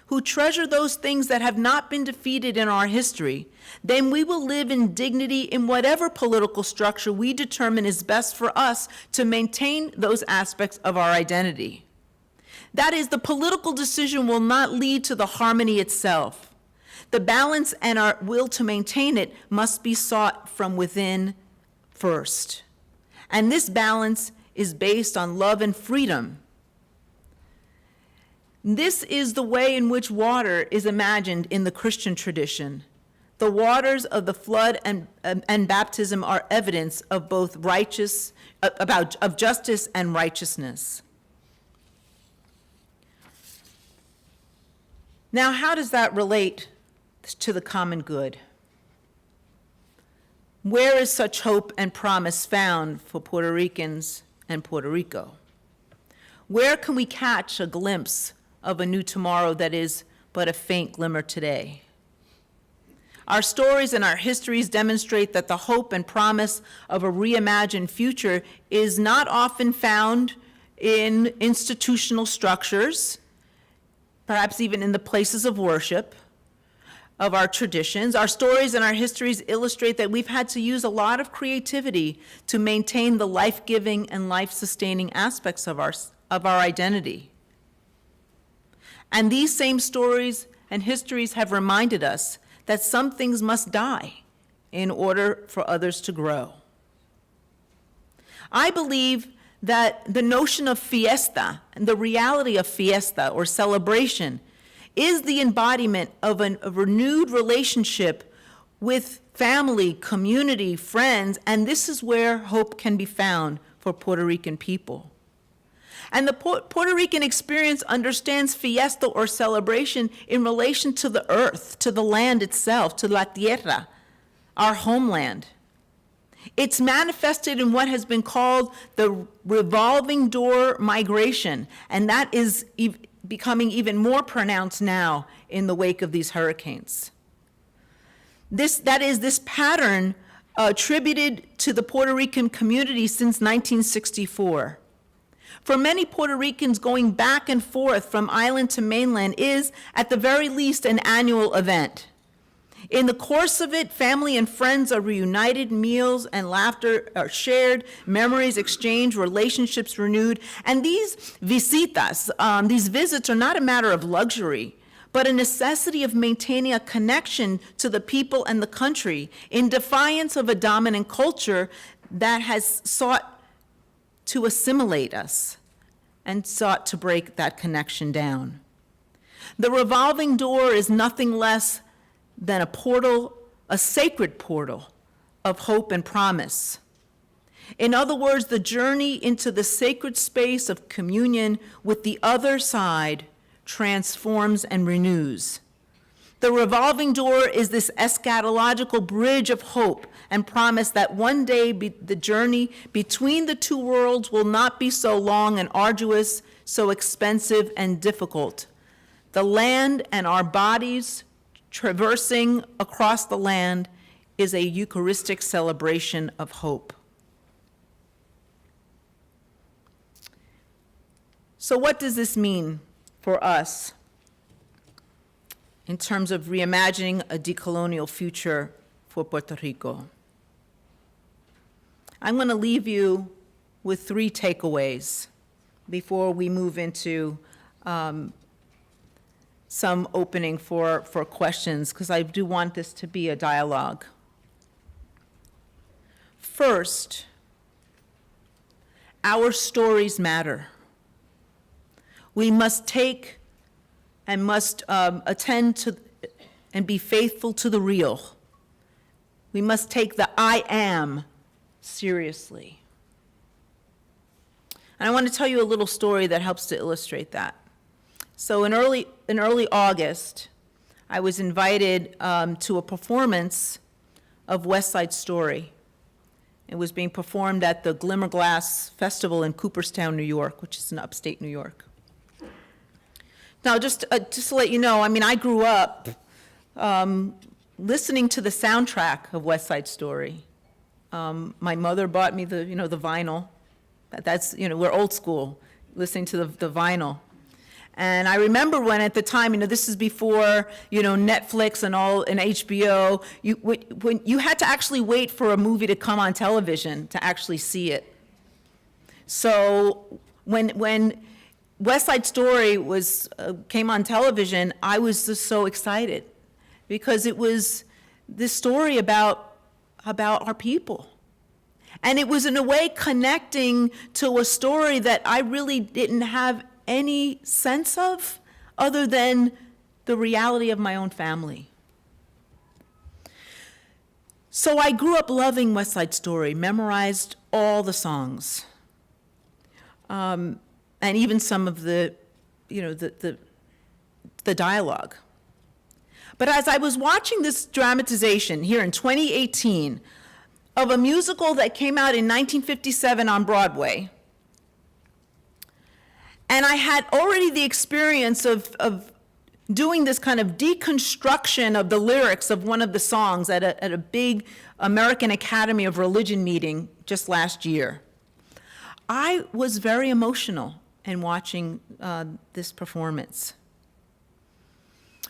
who treasure those things that have not been defeated in our history, then we will live in dignity in whatever political structure we determine is best for us to maintain those aspects of our identity. That is, the political decision will not lead to the harmony itself. The balance and our will to maintain it must be sought from within first. And this balance is based on love and freedom. This is the way in which water is imagined in the Christian tradition. The waters of the flood and baptism are evidence of both of justice and righteousness. Now, how does that relate to the common good? Where is such hope and promise found for Puerto Ricans and Puerto Rico? Where can we catch a glimpse of a new tomorrow that is but a faint glimmer today? Our stories and our histories demonstrate that the hope and promise of a reimagined future is not often found in institutional structures, perhaps even in the places of worship of our traditions. Our stories and our histories illustrate that we've had to use a lot of creativity to maintain the life-giving and life-sustaining aspects of our identity. And these same stories and histories have reminded us that some things must die in order for others to grow. I believe that the notion of fiesta and the reality of fiesta or celebration is the embodiment of a renewed relationship with family, community, friends, and this is where hope can be found for Puerto Rican people. And the Puerto Rican experience understands fiesta or celebration in relation to the earth, to the land itself, to la tierra, our homeland. It's manifested in what has been called the revolving door migration, and that is becoming even more pronounced now in the wake of these hurricanes. That is this pattern attributed to the Puerto Rican community since 1964. For many Puerto Ricans, going back and forth from island to mainland is, at the very least, an annual event. In the course of it, family and friends are reunited, meals and laughter are shared, memories exchanged, relationships renewed, and these visitas, these visits are not a matter of luxury, but a necessity of maintaining a connection to the people and the country in defiance of a dominant culture that has sought to assimilate us and sought to break that connection down. The revolving door is nothing less than a portal, a sacred portal of hope and promise. In other words, the journey into the sacred space of communion with the other side transforms and renews. The revolving door is this eschatological bridge of hope and promise that one day the journey between the two worlds will not be so long and arduous, so expensive and difficult. The land and our bodies traversing across the land is a Eucharistic celebration of hope. So what does this mean for us in terms of reimagining a decolonial future for Puerto Rico? I'm going to leave you with 3 takeaways before we move into some opening for questions, because I do want this to be a dialogue. First, our stories matter. We must take and must attend and be faithful to the real. We must take the I am seriously. And I want to tell you a little story that helps to illustrate that. So in early August, I was invited to a performance of West Side Story. It was being performed at the Glimmer Glass Festival in Cooperstown, New York, which is in upstate New York. Now, just to let you know, I mean, I grew up listening to the soundtrack of West Side Story. My mother bought me the vinyl. That's, we're old school, listening to the vinyl. And I remember when at the time, this is before, Netflix and HBO, when you had to actually wait for a movie to come on television to actually see it. So when West Side Story came on television, I was just so excited because it was this story about our people. And it was in a way connecting to a story that I really didn't have any sense of other than the reality of my own family. So I grew up loving West Side Story, memorized all the songs, and even some of the dialogue. But as I was watching this dramatization here in 2018 of a musical that came out in 1957 on Broadway, and I had already the experience of doing this kind of deconstruction of the lyrics of one of the songs at a big American Academy of Religion meeting just last year. I was very emotional in watching this performance.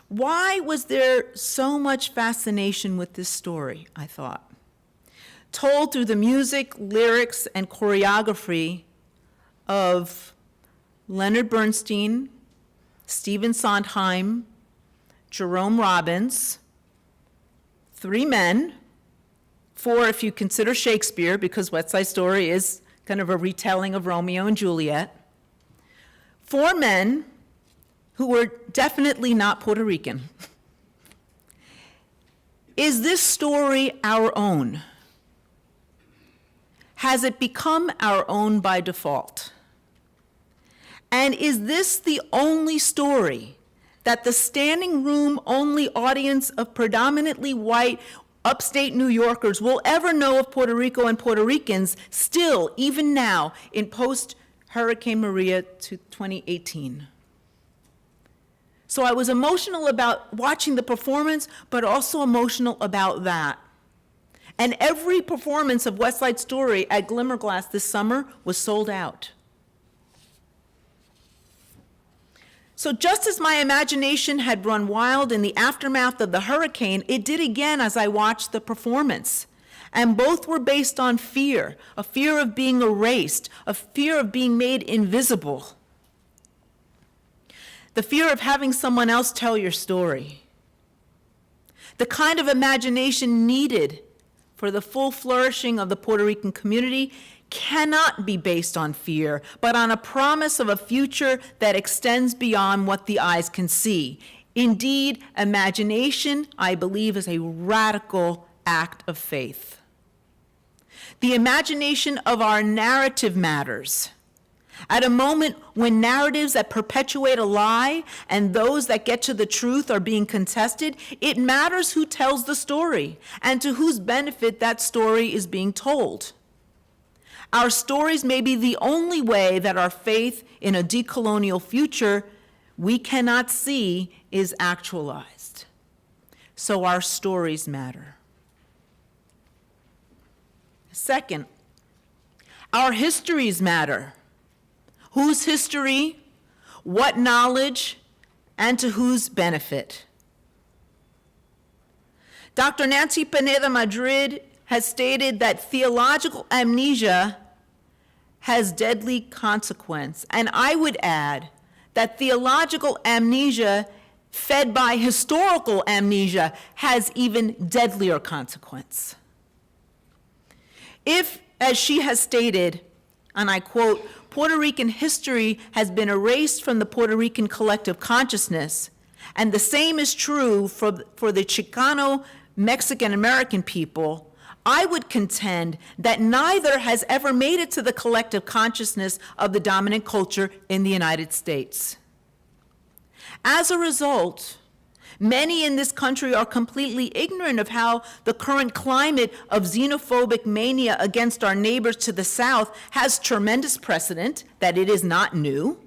Why was there so much fascination with this story, I thought? Told through the music, lyrics, and choreography of Leonard Bernstein, Stephen Sondheim, Jerome Robbins, three men, four if you consider Shakespeare, because West Side Story is kind of a retelling of Romeo and Juliet, four men who were definitely not Puerto Rican. Is this story our own? Has it become our own by default? And is this the only story that the standing room only audience of predominantly white upstate New Yorkers will ever know of Puerto Rico and Puerto Ricans still, even now, in post-Hurricane Maria to 2018? So I was emotional about watching the performance, but also emotional about that. And every performance of West Side Story at Glimmerglass this summer was sold out. So just as my imagination had run wild in the aftermath of the hurricane, it did again as I watched the performance. And both were based on fear, a fear of being erased, a fear of being made invisible, the fear of having someone else tell your story, the kind of imagination needed for the full flourishing of the Puerto Rican community cannot be based on fear, but on a promise of a future that extends beyond what the eyes can see. Indeed, imagination, I believe, is a radical act of faith. The imagination of our narrative matters. At a moment when narratives that perpetuate a lie and those that get to the truth are being contested, it matters who tells the story and to whose benefit that story is being told. Our stories may be the only way that our faith in a decolonial future we cannot see is actualized. So our stories matter. Second, our histories matter. Whose history, what knowledge, and to whose benefit? Dr. Nancy Pineda Madrid has stated that theological amnesia has deadly consequence. And I would add that theological amnesia fed by historical amnesia has even deadlier consequence. If, as she has stated, and I quote, Puerto Rican history has been erased from the Puerto Rican collective consciousness, And the same is true for the Chicano Mexican American people, I would contend that neither has ever made it to the collective consciousness of the dominant culture in the United States. As a result, many in this country are completely ignorant of how the current climate of xenophobic mania against our neighbors to the south has tremendous precedent, that it is not new,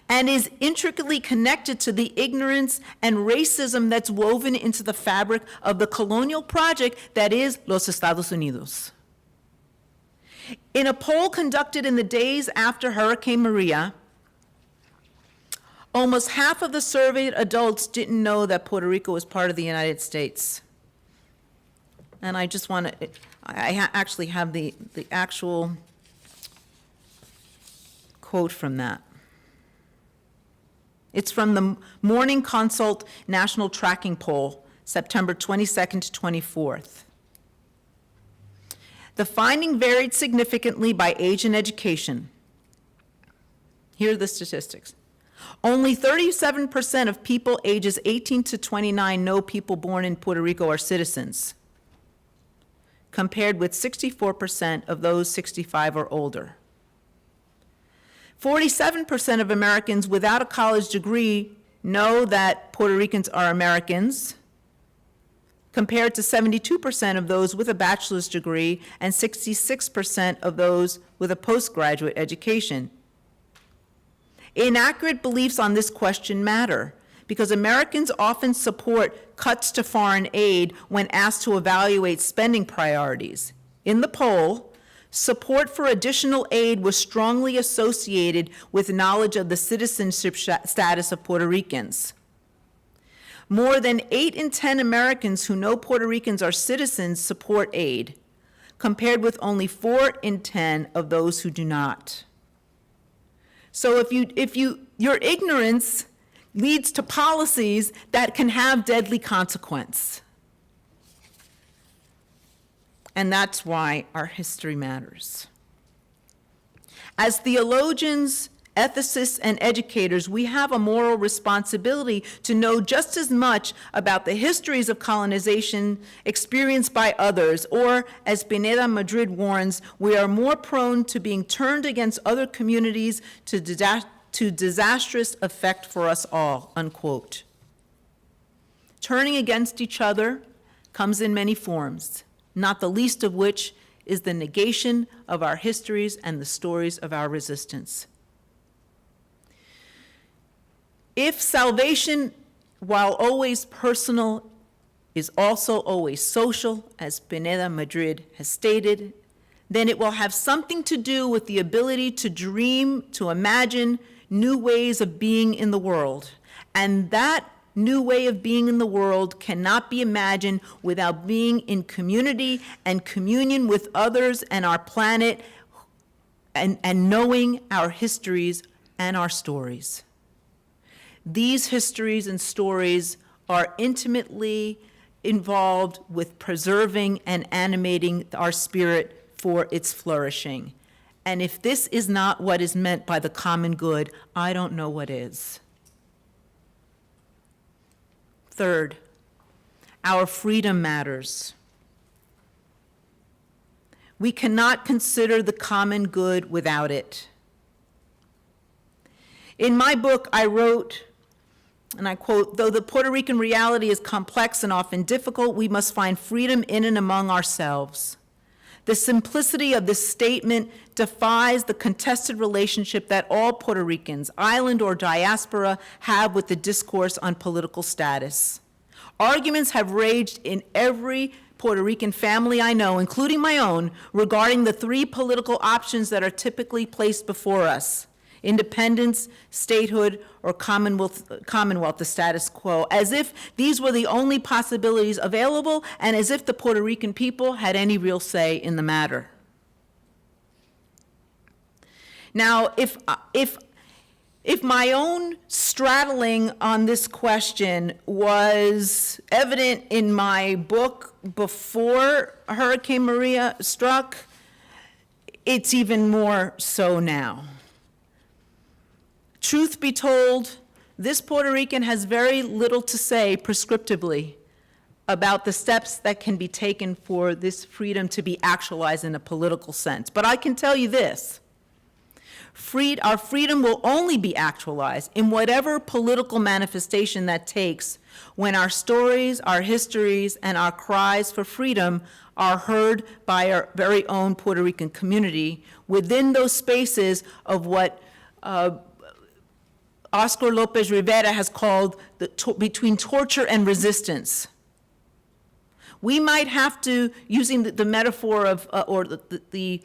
and is intricately connected to the ignorance and racism that's woven into the fabric of the colonial project that is Los Estados Unidos. In a poll conducted in the days after Hurricane Maria, almost half of the surveyed adults didn't know that Puerto Rico was part of the United States. And I just want to, actually have the actual quote from that. It's from the Morning Consult National Tracking Poll, September 22nd to 24th. The finding varied significantly by age and education. Here are the statistics. Only 37% of people ages 18 to 29 know people born in Puerto Rico are citizens, compared with 64% of those 65 or older. 47% of Americans without a college degree know that Puerto Ricans are Americans, compared to 72% of those with a bachelor's degree and 66% of those with a postgraduate education. Inaccurate beliefs on this question matter because Americans often support cuts to foreign aid when asked to evaluate spending priorities. In the poll, support for additional aid was strongly associated with knowledge of the citizenship status of Puerto Ricans. More than 8 in 10 Americans who know Puerto Ricans are citizens support aid, compared with only 4 in 10 of those who do not. So your ignorance leads to policies that can have deadly consequence. And that's why our history matters. As theologians, ethicists, and educators, we have a moral responsibility to know just as much about the histories of colonization experienced by others, or, as Benedict Madrid warns, we are more prone to being turned against other communities to disastrous effect for us all, unquote. Turning against each other comes in many forms, not the least of which is the negation of our histories and the stories of our resistance. If salvation, while always personal, is also always social, as Benedict Madrid has stated, then it will have something to do with the ability to dream, to imagine new ways of being in the world. And that new way of being in the world cannot be imagined without being in community and communion with others and our planet and knowing our histories and our stories. These histories and stories are intimately involved with preserving and animating our spirit for its flourishing. And if this is not what is meant by the common good, I don't know what is. Third, our freedom matters. We cannot consider the common good without it. In my book, I wrote, and I quote, "Though the Puerto Rican reality is complex and often difficult, we must find freedom in and among ourselves." The simplicity of this statement defies the contested relationship that all Puerto Ricans, island or diaspora, have with the discourse on political status. Arguments have raged in every Puerto Rican family I know, including my own, regarding the 3 political options that are typically placed before us: independence, statehood, or commonwealth, the status quo, as if these were the only possibilities available and as if the Puerto Rican people had any real say in the matter. Now, if my own straddling on this question was evident in my book before Hurricane Maria struck, it's even more so now. Truth be told, This Puerto Rican has very little to say prescriptively about the steps that can be taken for this freedom to be actualized in a political sense. But I can tell you this. Our freedom will only be actualized in whatever political manifestation that takes when our stories, our histories, and our cries for freedom are heard by our very own Puerto Rican community within those spaces of what Oscar Lopez Rivera has called between torture and resistance. We might have to, using the metaphor of, or the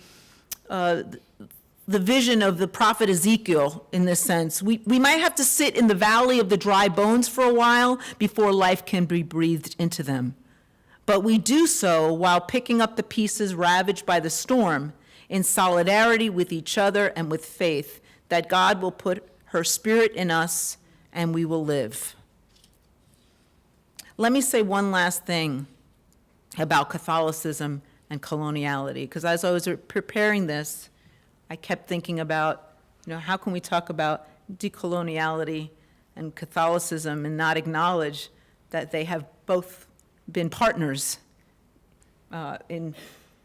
vision of the prophet Ezekiel in this sense, we might have to sit in the valley of the dry bones for a while before life can be breathed into them. But we do so while picking up the pieces ravaged by the storm in solidarity with each other and with faith that God will put her spirit in us and we will live. Let me say one last thing about Catholicism and coloniality, because as I was preparing this, I kept thinking about, how can we talk about decoloniality and Catholicism and not acknowledge that they have both been partners in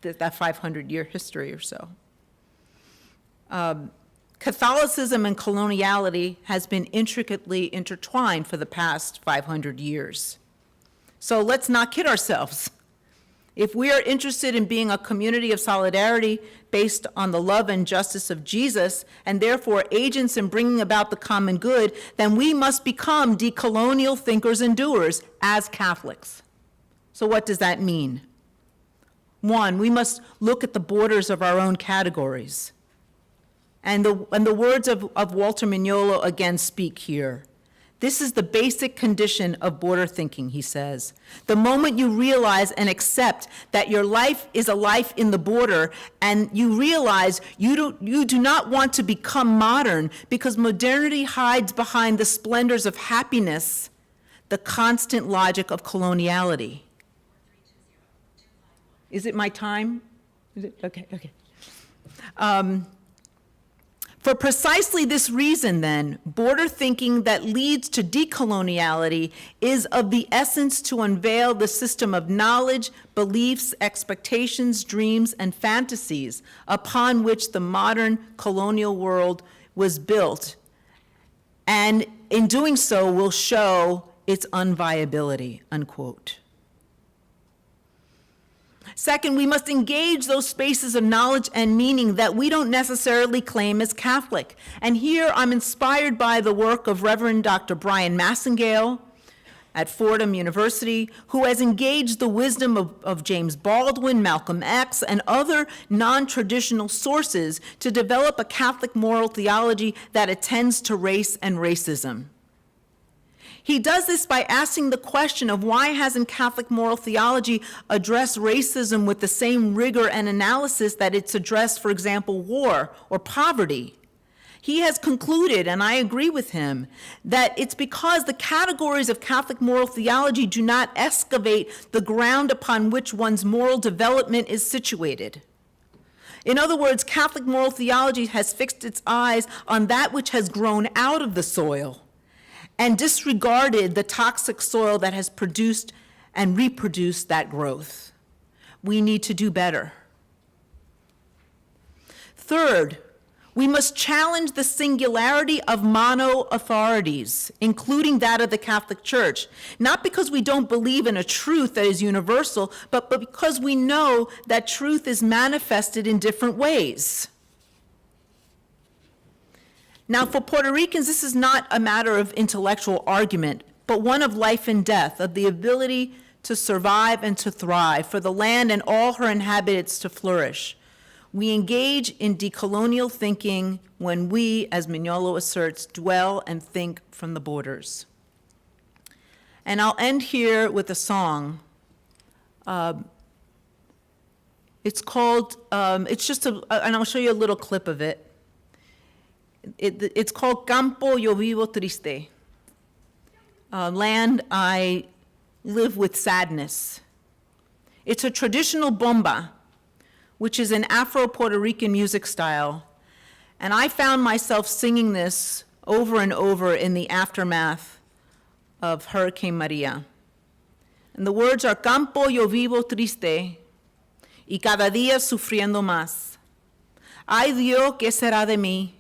that 500-year history or so. Catholicism and coloniality has been intricately intertwined for the past 500 years. So let's not kid ourselves. If we are interested in being a community of solidarity based on the love and justice of Jesus, and therefore agents in bringing about the common good, then we must become decolonial thinkers and doers as Catholics. So what does that mean? One, we must look at the borders of our own categories. And the words of Walter Mignolo again speak here. This is the basic condition of border thinking, he says. The moment you realize and accept that your life is a life in the border, and you realize you do not want to become modern because modernity hides behind the splendors of happiness, the constant logic of coloniality. Is it my time? Is it? Okay. For precisely this reason, then, border thinking that leads to decoloniality is of the essence to unveil the system of knowledge, beliefs, expectations, dreams, and fantasies upon which the modern colonial world was built, and in doing so will show its unviability, unquote. Second, we must engage those spaces of knowledge and meaning that we don't necessarily claim as Catholic. And here I'm inspired by the work of Reverend Dr. Brian Massengale at Fordham University, who has engaged the wisdom of James Baldwin, Malcolm X, and other non-traditional sources to develop a Catholic moral theology that attends to race and racism. He does this by asking the question of why hasn't Catholic moral theology addressed racism with the same rigor and analysis that it's addressed, for example, war or poverty. He has concluded, and I agree with him, that it's because the categories of Catholic moral theology do not excavate the ground upon which one's moral development is situated. In other words, Catholic moral theology has fixed its eyes on that which has grown out of the soil and disregarded the toxic soil that has produced and reproduced that growth. We need to do better. Third, we must challenge the singularity of mono-authorities, including that of the Catholic Church, not because we don't believe in a truth that is universal, but because we know that truth is manifested in different ways. Now, for Puerto Ricans, this is not a matter of intellectual argument, but one of life and death, of the ability to survive and to thrive, for the land and all her inhabitants to flourish. We engage in decolonial thinking when we, as Mignolo asserts, dwell and think from the borders. And I'll end here with a song. It's called, and I'll show you a little clip of it. It's called Campo Yo Vivo Triste. Land I live with sadness. It's a traditional bomba, which is an Afro-Puerto Rican music style. And I found myself singing this over and over in the aftermath of Hurricane Maria. And the words are, campo yo vivo triste, y cada día sufriendo más. Ay Dios, ¿qué será de mí?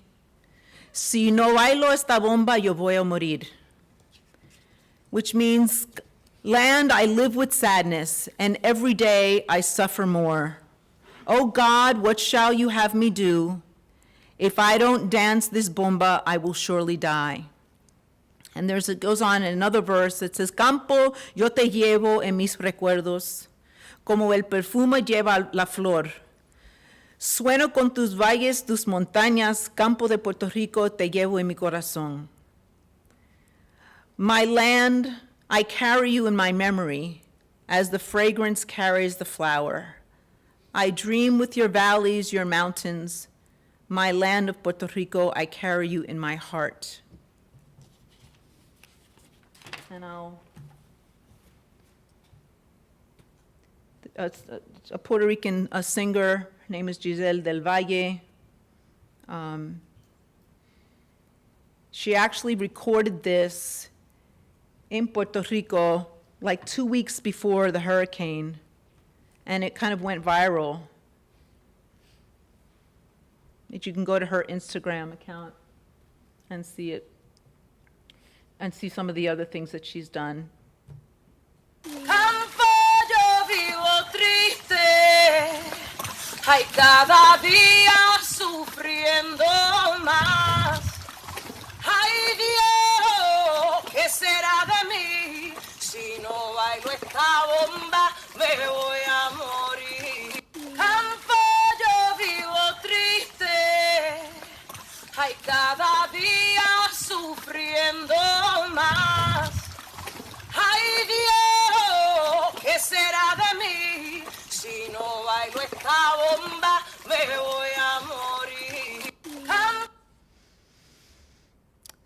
Si no bailo esta bomba, yo voy a morir. Which means, land, I live with sadness, and every day I suffer more. Oh God, what shall you have me do? If I don't dance this bomba, I will surely die. And it goes on in another verse that says, campo, yo te llevo en mis recuerdos, como el perfume lleva la flor. Sueno con tus valles, tus montañas, campo de Puerto Rico, te llevo en mi corazón. My land, I carry you in my memory, as the fragrance carries the flower. I dream with your valleys, your mountains. My land of Puerto Rico, I carry you in my heart. And a Puerto Rican singer, her name is Giselle del Valle. She actually recorded this in Puerto Rico like 2 weeks before the hurricane, and it kind of went viral. You can go to her Instagram account and see it, and see some of the other things that she's done. Campo yo vivo triste, ay cada día sufriendo más. Ay Dios, ¿qué será de mí? Si no bailo esta bomba, me voy a morir. Campo yo vivo triste, ay cada día sufriendo más. Ay Dios, ¿qué será de mí? Si no bailo esta bomba, me voy a morir.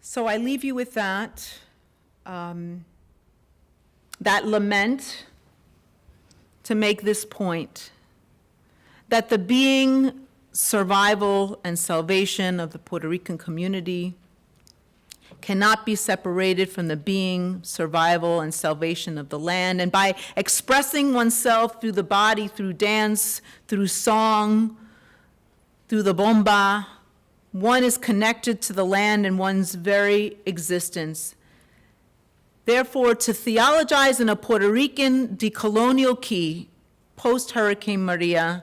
So I leave you with that, that lament to make this point, that the being, survival, and salvation of the Puerto Rican community cannot be separated from the being, survival, and salvation of the land. And by expressing oneself through the body, through dance, through song, through the bomba, one is connected to the land and one's very existence. Therefore, to theologize in a Puerto Rican decolonial key, post-Hurricane Maria,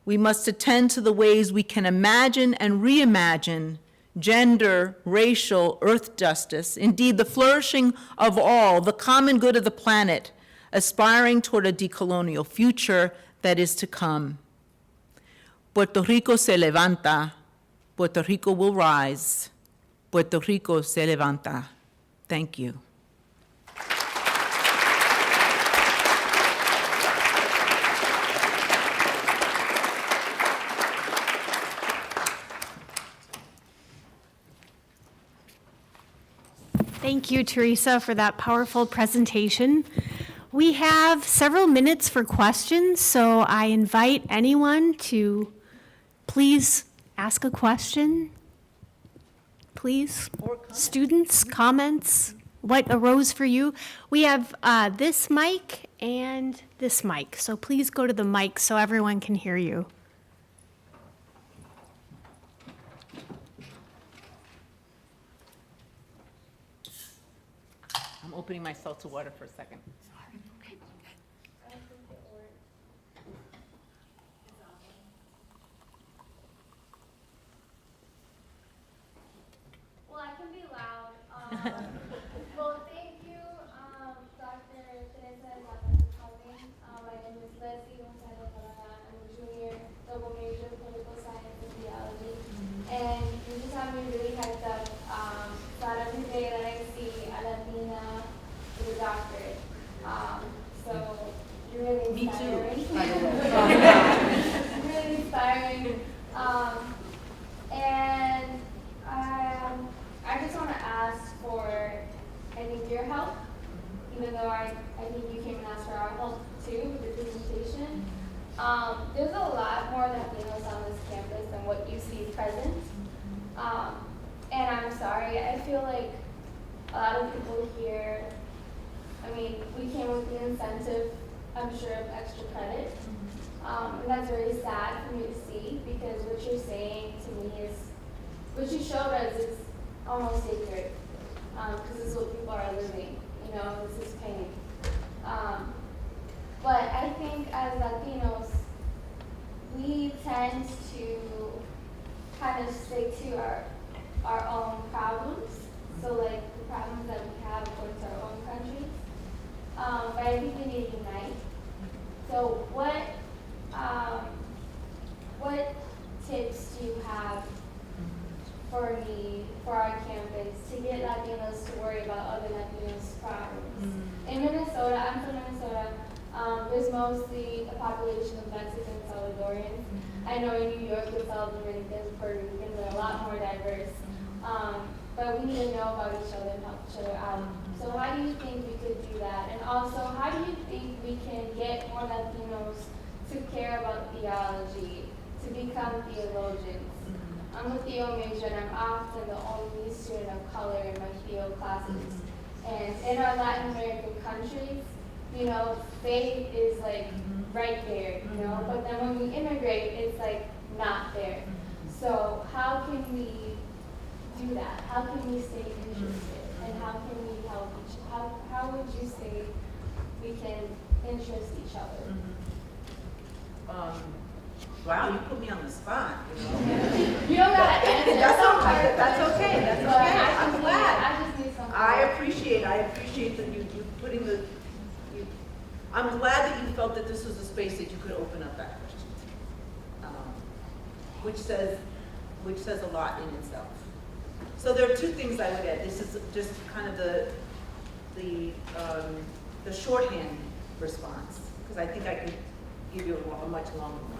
we must attend to the ways we can imagine and reimagine gender, racial, earth justice, indeed the flourishing of all, the common good of the planet, aspiring toward a decolonial future that is to come. Puerto Rico se levanta, Puerto Rico will rise, Puerto Rico se levanta. Thank you. Thank you, Teresa, for that powerful presentation. We have several minutes for questions, so I invite anyone to please ask a question. Please, students, comments, what arose for you? We have this mic and this mic, so please go to the mic so everyone can hear you. I'm opening my seltzer water for a second. Well, I can be loud. Well, thank you, Dr. Teresa and Dr. coming. My name is Leslie Gonzalez. I'm a junior, double major, political science and theology. And you just have me really hyped up. Not every day that I see a Latina with a doctorate. So you're really inspiring. Me too. Really inspiring. And I just want to ask for, I think, your help, even though I think you came and asked for our help too with the presentation. There's a lot more Latinos on this campus than what you see present. and I'm sorry, I feel like a lot of people here, I mean, we came with the incentive, I'm sure, of extra credit. And that's very sad for me to see, because what you're saying to me is, what you showed us is almost sacred, because this is what people are living, you know, this is pain. But I think as Latinos, we tend to kind of stick to our own problems. So like the problems that we have towards our own countries. But I think we need to unite. So what tips do you have for me, for our campus, to get Latinos to worry about other Latinos' problems? In Minnesota, I'm from Minnesota, there's mostly a population of Mexican Salvadorians. I know in New York it's all Dominicans, Puerto Ricans, they're a lot more diverse. But we need to know about each other and help each other out. So how do you think we could do that? And also, how do you think we can get more Latinos to care about theology, to become theologians? I'm a Theo major, and I'm often the only student of color in my Theo classes. And in our Latin American countries, you know, faith is like right there, you know, but then when we immigrate, it's like not there. So how can we do that? How can we stay interested? And how can we help each other? How would you say we can interest each other? Wow, you put me on the spot. You don't got to answer. That's okay. That's But okay. I I'm just glad. need something. I appreciate that you putting the. I'm glad that you felt that this was a space that you could open up that question, which says a lot in itself. So there are two things I would add. This is just kind of the shorthand response, because I think I could give you a much longer one.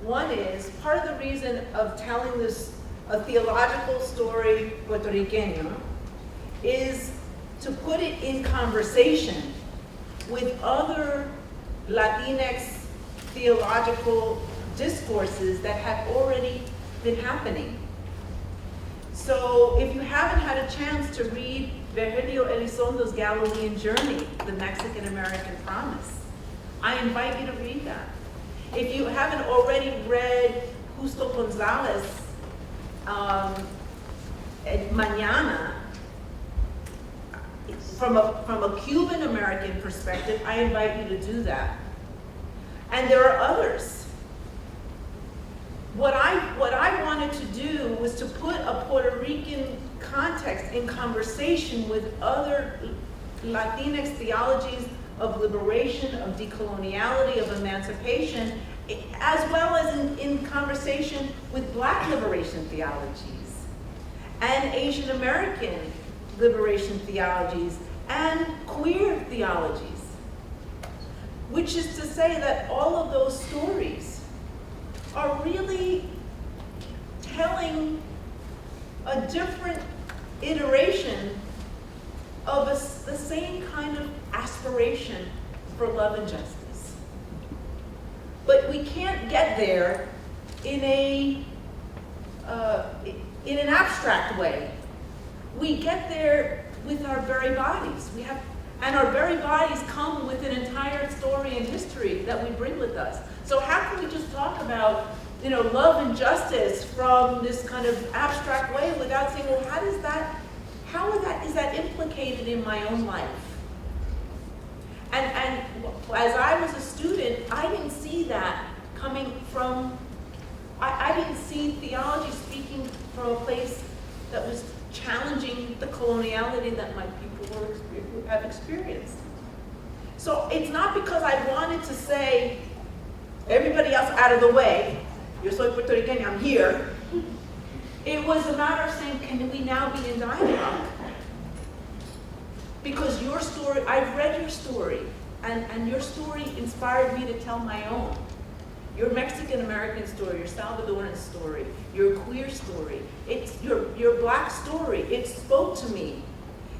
One is, part of the reason of telling this, a theological story puertorriqueño, is to put it in conversation with other Latinx theological discourses that have already been happening. So if you haven't had a chance to read Virgilio Elizondo's Galilean Journey, The Mexican-American Promise, I invite you to read that. If you haven't already read Justo Gonzalez, Mañana, from a Cuban-American perspective, I invite you to do that. And there are others. What I wanted to do was to put a Puerto Rican context in conversation with other Latinx theologies of liberation, of decoloniality, of emancipation, as well as in conversation with Black liberation theologies and Asian American liberation theologies and queer theologies, which is to say that all of those stories are really telling a different iteration of the same kind of aspiration for love and justice. But we can't get there in an abstract way. We get there with our very bodies. And our very bodies come with an entire story and history that we bring with us. So how can we just talk about, love and justice from this kind of abstract way without saying, well, how is that implicated in my own life? And as I was a student, I didn't see that coming from, I didn't see theology speaking from a place that was challenging the coloniality that my people have experienced. So it's not because I wanted to say, everybody else out of the way, yo soy puertorriqueña, I'm here. It was a matter of saying, can we now be in dialogue? Because your story, I've read your story, and your story inspired me to tell my own. Your Mexican-American story, your Salvadoran story, your queer story, it's your Black story. It spoke to me.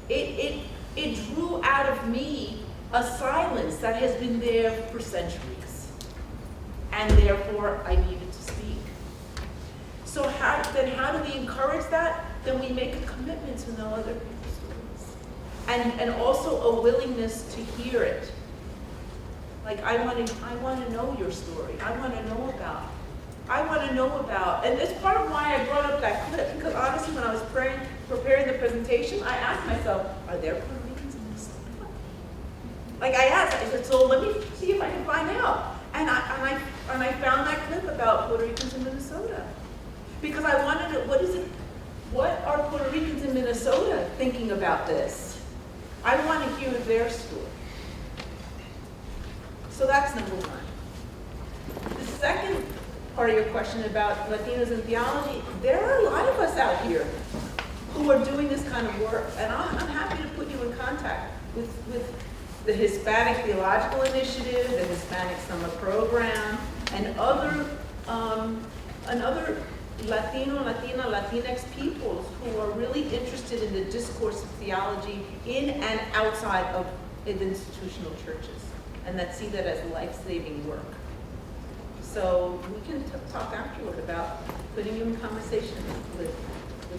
It drew out of me a silence that has been there for centuries. And therefore, I needed to speak. So how do we encourage that? then we make a commitment to know other people's stories. And also a willingness to hear it. Like, I want to know your story. I want to know about, and it's part of why I brought up that clip, because honestly, when I was preparing the presentation, I asked myself, are there Puerto Ricans in Minnesota? Like, I said, so let me see if I can find out. And I found that clip about Puerto Ricans in Minnesota. Because I wanted to, what are Puerto Ricans in Minnesota thinking about this? I want to hear their story. So that's number one. The second part of your question about Latinos in theology, there are a lot of us out here who are doing this kind of work, and I'm happy to put you in contact with the Hispanic Theological Initiative, the Hispanic Summer Program, and other Latino, Latina, Latinx peoples who are really interested in the discourse of theology in and outside of institutional churches, and that see that as life-saving work. So we can talk afterward about putting you in conversation with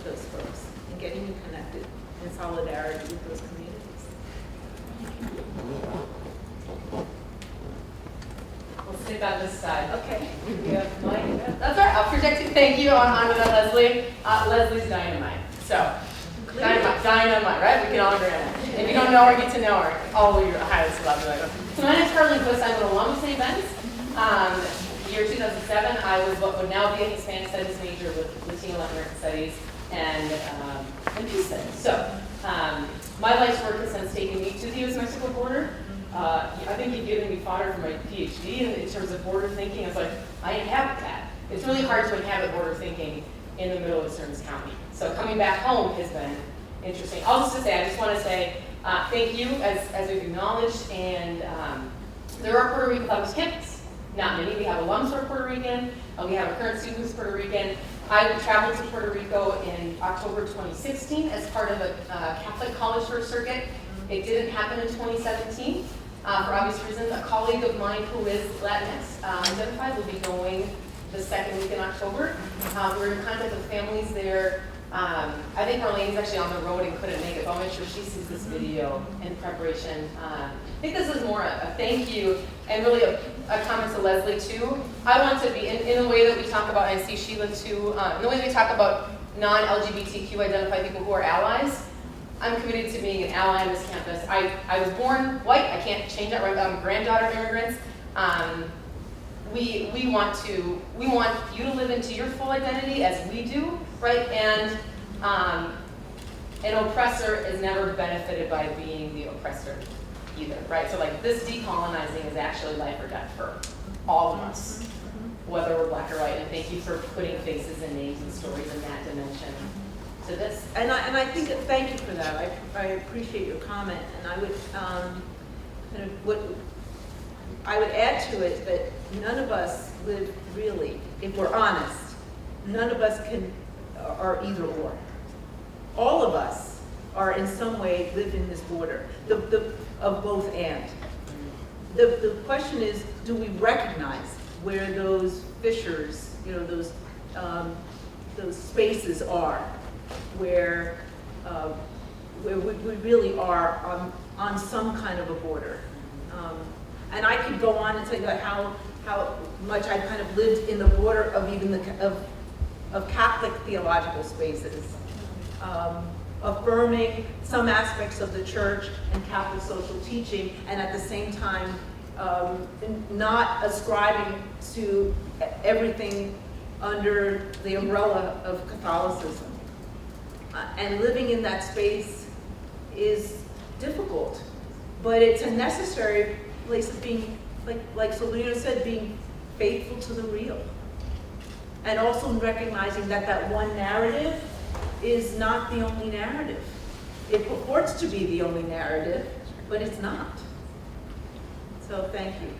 those folks and getting you connected in solidarity with those communities. We'll sit on this side. Okay. Yeah, that's all right. I'll project it. Thank you on Leslie. Leslie's dynamite. So, dynamite, right? We can all agree on that. If you don't know her, get to know her. All of you are highly selective. So my name is Carly Quist. I'm an alum of St. Ben's. Year 2007, I was what would now be a Hispanic Studies major with Latino Latin American Studies and Peace Studies. So, my life's work has since taken me to the U.S.-Mexico border. I think you've given me fodder for my PhD in terms of border thinking. I was like, I inhabit that. It's really hard to inhabit border thinking in the middle of Stearns County. So coming back home has been interesting. I just want to say thank you, as we've acknowledged, and there are Puerto Rican on campus. Not many. We have alums who are Puerto Rican. We have a current student who's Puerto Rican. I traveled to Puerto Rico in October 2016 as part of a Catholic college tour circuit. It didn't happen in 2017 for obvious reasons. A colleague of mine who is Latinx identified will be going the second week in October. We're in contact with families there. I think Marlene's actually on the road and couldn't make it, but I'll make sure she sees this video in preparation. I think this is more a thank you and really a comment to Leslie too. I want to be, in the way that we talk about, and I see Sheila too, in the way that we talk about non-LGBTQ identified people who are allies, I'm committed to being an ally on this campus. I was born white, I can't change that, right? I'm a granddaughter of immigrants. We want you to live into your full identity as we do, right? And an oppressor is never benefited by being the oppressor either, right? So like this decolonizing is actually life or death for all of us, whether we're black or white. And thank you for putting faces and names and stories in that dimension to this. And I think thank you for that. I appreciate your comment, and I would I would add to it that none of us live really, if we're honest, none of us are either or. All of us are in some way live in this border of both and. The question is, do we recognize where those fissures, those spaces are, where we really are on some kind of a border. And I could go on and tell you about how much I've kind of lived in the border of even of Catholic theological spaces, affirming some aspects of the church and Catholic social teaching, and at the same time not ascribing to everything under the umbrella of Catholicism. And living in that space is difficult, but it's a necessary place of being, like Solino said, being faithful to the real. And also recognizing that one narrative is not the only narrative. It purports to be the only narrative, but it's not. So thank you.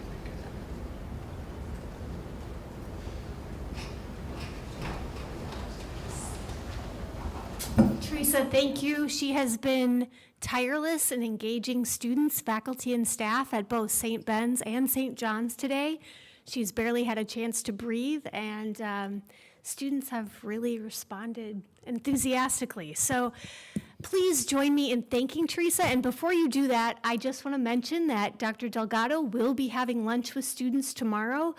Teresa, thank you. She has been tireless in engaging students, faculty, and staff at both St. Ben's and St. John's today. She's barely had a chance to breathe, and students have really responded enthusiastically. So please join me in thanking Teresa. And before you do that, I just want to mention that Dr. Delgado will be having lunch with students tomorrow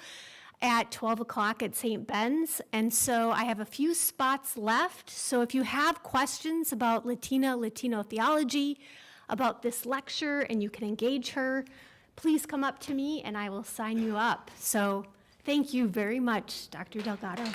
at 12 o'clock at St. Ben's. And so I have a few spots left. So if you have questions about Latino theology, about this lecture, and you can engage her, please come up to me and I will sign you up. So thank you very much, Dr. Delgado.